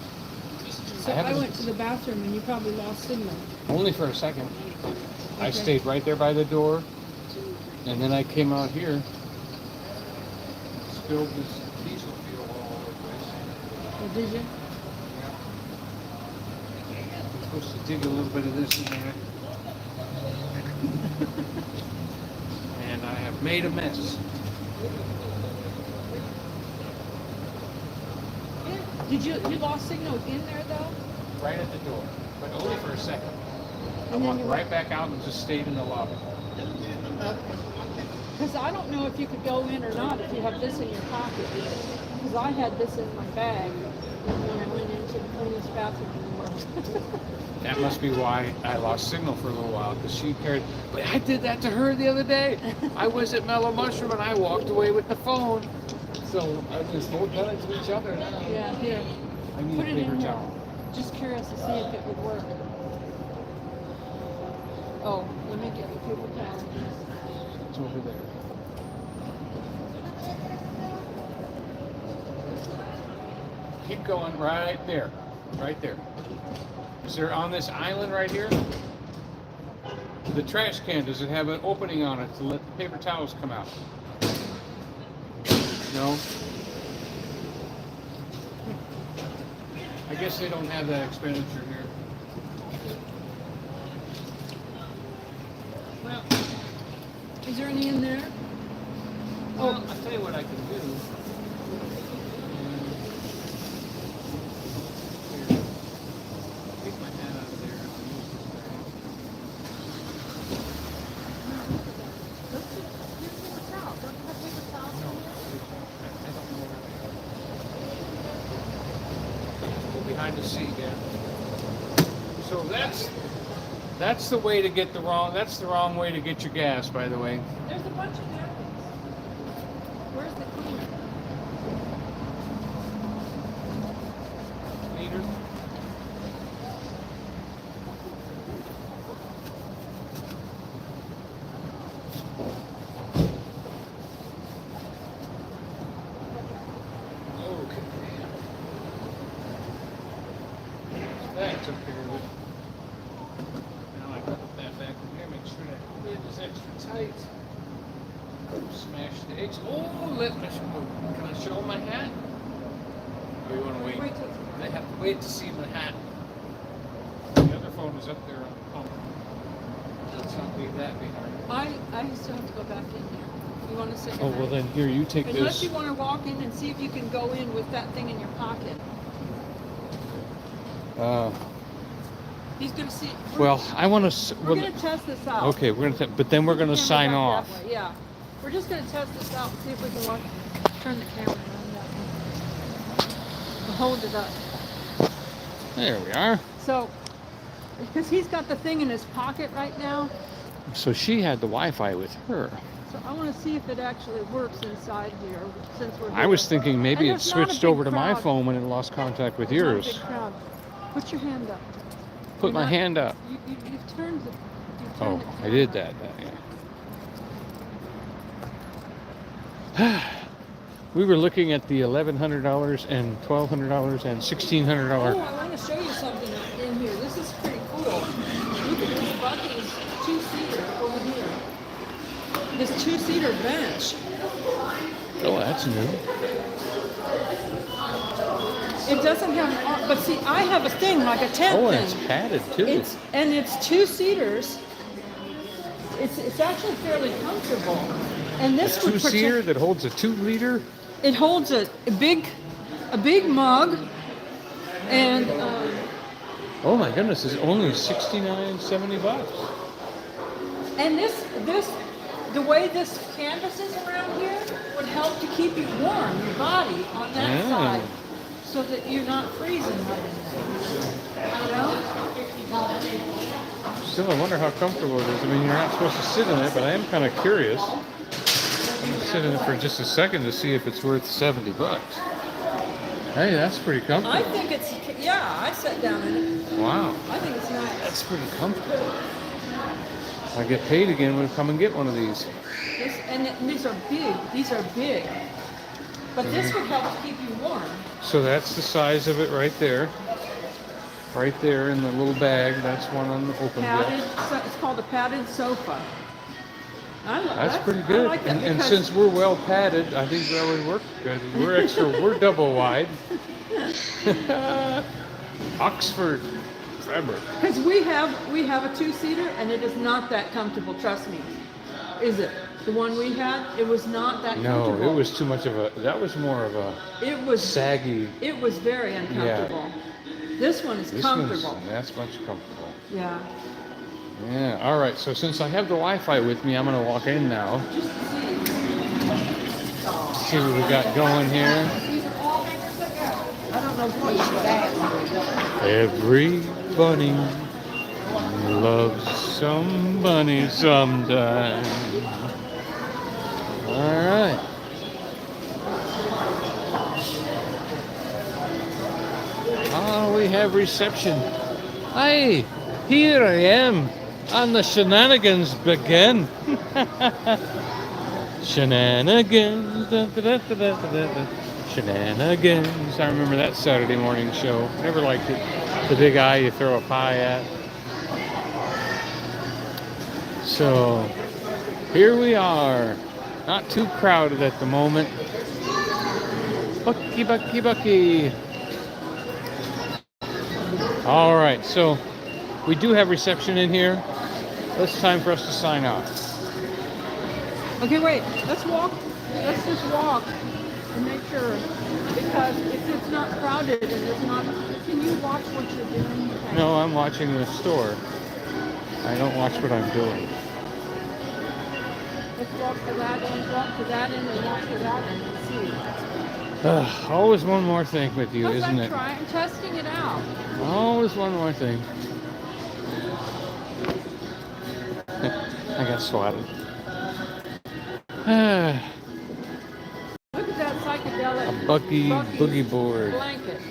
B: So I
C: haven't-
B: went to the bathroom and you probably lost signal.
C: Only for a second. I
B: Okay.
C: stayed right there by the door, and then I came out here, spilled this diesel fuel all over the place.
B: Oh, did you?
C: I'm supposed to dig a little bit of this in there. And I have made a mess.
B: Did you lost signal in there though?
C: Right at the door, but only for a second. I
B: And then
C: walked
B: you
C: right back out and just stayed in the lobby.
B: Because I don't know if you could go in or not if you have this in your pocket. Because I had this in my bag when I went into the cleanest bathroom in the world.
C: That must be why I lost signal for a little while, because she carried. But I did that to her the other day. I was at Mellow Mushroom and I walked away with the phone. So I just hold done it to each other now.
B: Yeah, here.
C: I need
B: Put
C: a
B: it
C: paper
B: in here.
C: towel.
B: Just curious to see if it would work. Oh, let me get the paper towel.
C: It's over there. Keep going right there. Right there. Is there on this island right here? The trash can, does it have an opening on it to let the paper towels come out? No? I guess they don't have that expenditure here. Well,
B: Is there any in there?
C: well, I'll tell you what I can do. Here. Take my hat out of there and use this bag. No, I don't know where they are. Go behind the seat, yeah. So that's the way to get that's the wrong way to get your gas, by the way.
B: There's a bunch of napkins. Where's the cleaner?
C: Meter. Okay. That took care of it. Now I put that back in here, make sure that lid is extra tight. Smash the eggs. Oh, can I show my hat? Or you want to wait?
B: Wait till
C: I have to wait to see my hat. The other phone is up there on the pump. Let's not leave that behind.
B: I still have to go back in there. You want to sit
C: Oh, well then, here, you take
B: Unless
C: this.
B: you want to walk in and see if you can go in with that thing in your pocket. He's going to see.
C: Well, I want to.
B: We're going to test this out.
C: Okay, we're gonna. But then we're gonna
B: Camera
C: sign
B: back
C: off.
B: that way, yeah. We're just going to test this out and see if we can turn the camera around that way. And hold it up.
C: There we are.
B: So, because he's got the thing in his pocket right now,
C: So she had the Wi-Fi with her.
B: so I want to see if it actually works inside here since we're
C: I was
B: here.
C: thinking maybe
B: And
C: it
B: there's not a
C: switched
B: big
C: over to my
B: crowd.
C: phone when it lost contact with
B: There's not a
C: yours.
B: big crowd. Put your hand up.
C: Put
B: You're
C: my
B: not-
C: hand up.
B: You've turned the. You've
C: Oh,
B: turned the
C: I did
B: camera.
C: that. Yeah. We were looking at the $1,100 and $1,200 and $1,600.
B: Oh, I want to show you something in here. This is pretty cool. Look at this Buc-ee's two-seater over here. This two-seater bench.
C: Oh, that's new.
B: It doesn't have, but see, I have a thing like a tent
C: Oh,
B: thing.
C: and it's padded too.
B: It's two-seaters. It's actually fairly comfortable. And this would
C: Two-seater
B: protect.
C: that holds a 2-liter.
B: It holds a big mug, and
C: Oh my goodness, it's only 69, 70 bucks.
B: And the way this canvas is around here would help to keep you warm, your body on that
C: Yeah.
B: side, so that you're not freezing right in there. You know?
C: Still, I wonder how comfortable it is. I mean, you're not supposed to sit in it, but I am kind of curious. I'm gonna sit in it for just a second to see if it's worth 70 bucks. Hey, that's pretty
B: I
C: comfortable.
B: think it's, yeah, I sat down in it.
C: Wow,
B: I think it's nice.
C: that's pretty comfortable. If I get paid again, we'll come and get one of these.
B: These are big. These are big. But this would help to keep you warm.
C: So that's the size of it right there. Right there in the little bag. That's one on the open
B: Padded,
C: deck.
B: it's called a padded sofa.
C: That's pretty good.
B: I like that
C: And
B: because-
C: since we're well padded, I think that would work good. We're double wide. Oxford fabric.
B: Because we have a two-seater and it is not that comfortable. Trust me. Is it? The one we had, it was not that
C: No,
B: comfortable.
C: it was too much of a. That was more of a
B: It was.
C: saggy.
B: It was very uncomfortable. This one is
C: This
B: comfortable.
C: that's much comfortable.
B: Yeah.
C: Yeah. All right. So since I have the Wi-Fi with me, I'm gonna walk in now.
B: Just to see.
C: See what we got going here.
B: I don't know what that.
C: Every bunny loves some bunny sometime. All right. Oh, we have reception. Hey, here I am, and the shenanigans begin. Shenanigans. Da, da, da, da, da, da, da. Shenanigans. I remember that Saturday morning show. Never liked it. The big eye you throw a pie at. So, here we are. Not too crowded at the moment. Buc-ee, Buc-ee, Buc-ee. All right, so we do have reception in here. It's time for us to sign off.
B: Okay, wait. Let's walk. Let's just walk and make sure. Because if it's not crowded and it's not, can you watch what you're doing? Okay.
C: No, I'm watching the store. I don't watch what I'm doing.
B: Let's walk to that end, walk to that end, and walk to that end and see.
C: Always one more thing with you,
B: Because
C: isn't
B: I'm
C: it?
B: trying, testing it out.
C: Always one more thing. I got swatted.
B: Look at that psychedelic
C: A Buc-ee
B: Buc-ee
C: boogie board.
B: blanket.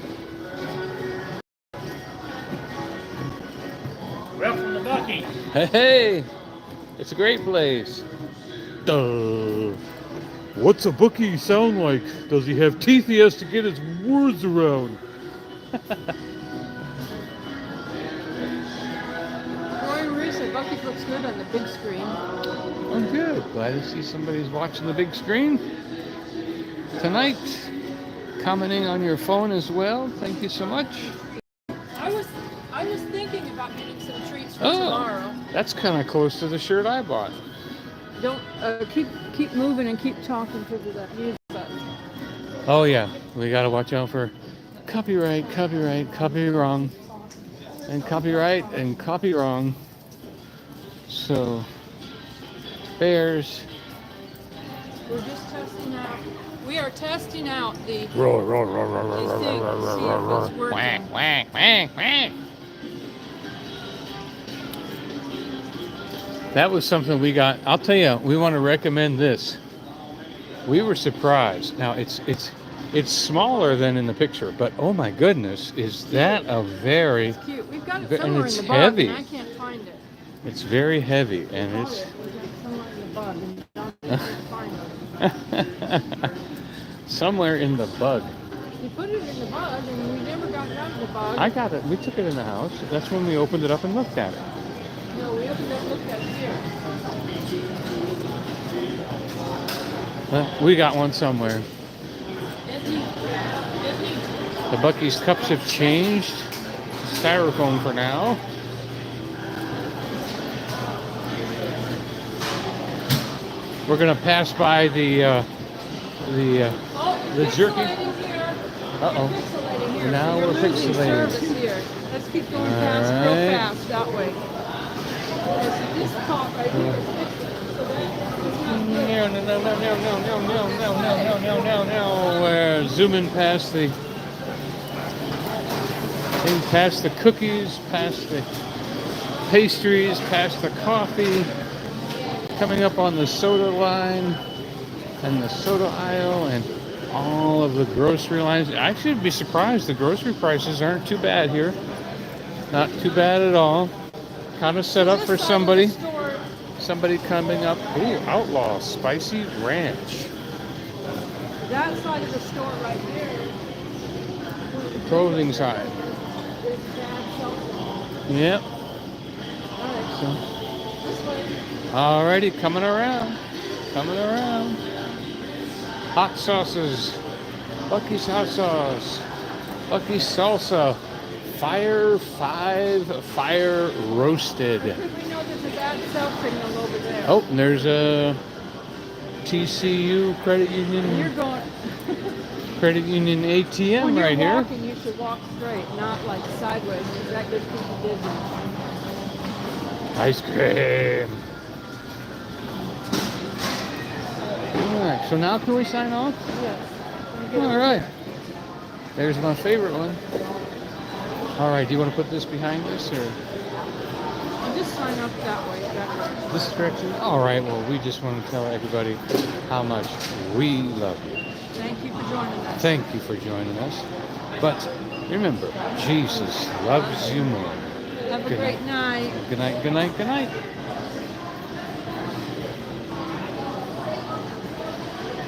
A: Welcome to Buc-ee.
C: Hey, it's a great place. Duh. What's a Buc-ee sound like? Does he have teeth he has to get his words around?
B: Roy and Marie said Buc-ee looks good on the big screen.
C: I'm good. Glad to see somebody's watching the big screen tonight. Commenting on your phone as well. Thank you so much.
B: I was thinking about getting some treats for
C: Oh.
B: tomorrow.
C: That's kind of close to the shirt I bought.
B: Don't keep moving and keep talking because of that music button.
C: Oh yeah, we gotta watch out for copyright, copy wrong, and copyright and copy wrong. So bears.
B: We're just testing out. We are testing out the
C: Roar, roar, roar, roar, roar,
B: these
C: roar,
B: things
C: roar,
B: to see
C: roar,
B: if
C: roar.
B: it's working.
C: Quack, quack, quack, quack. That was something we got. I'll tell you, we want to recommend this. We were surprised. Now it's smaller than in the picture, but oh my goodness, is that a very?
B: It's cute. We've got it
C: And
B: somewhere
C: it's
B: in the bug,
C: heavy.
B: and I can't find it.
C: It's very heavy, and
B: Found
C: it's.
B: it. We got it somewhere in the bug, and I can't find it.
C: Somewhere in the bug.
B: We put it in the bug, and we never got it out of the bug.
C: I got it. We took it in the house. That's when we opened it up and looked at it.
B: No, we opened it and looked at it here.
C: We got one somewhere.
B: Isn't he?
C: The Buc-ee's cups have changed. Styrofoam for now. We're gonna pass by the
B: Oh,
C: jerky.
B: pixelating here.
C: Uh-oh.
B: Pixelating here.
C: Now
B: So you're
C: we're
B: losing
C: pixelating.
B: service here. That's Just keep going fast, real
C: Alright.
B: fast, that way. This top right here is 50, so
C: No. We're zooming past the cookies, past the pastries, past the coffee, coming up on the soda line and the soda aisle and all of the grocery lines. I should be surprised the grocery prices aren't too bad here. Not too bad at all. Kind of set up for somebody coming up. Ooh, Outlaw Spicy Ranch.
B: that side of the store right there.
C: Clothing side.
B: There's bad cell
C: Yep.
B: phone.
C: So,
B: This way.
C: alrighty, coming around. Hot sauces. Buc-ee's hot sauce. Buc-ee's salsa. Fire 5 fire roasted.
B: I think we know there's a bad cell signal over there.
C: Oh, and there's a TCU credit
B: And you're
C: union
B: going.
C: ATM
B: When you're
C: right here.
B: walking, you should walk straight, not like sideways, because that gets people dizzy.
C: Ice cream. Alright, so now can we sign off?
B: Yes. Let me get over
C: Alright.
B: there.
C: There's my favorite one. Alright, do you want to put this behind us or
B: I'll just sign up that way.
C: this direction? Alright, well we just want to tell everybody how much we love you.
B: Thank you for joining us.
C: Thank you for joining us. But remember, Jesus loves you more.
B: Have a great night.
C: Good night, good night, good night.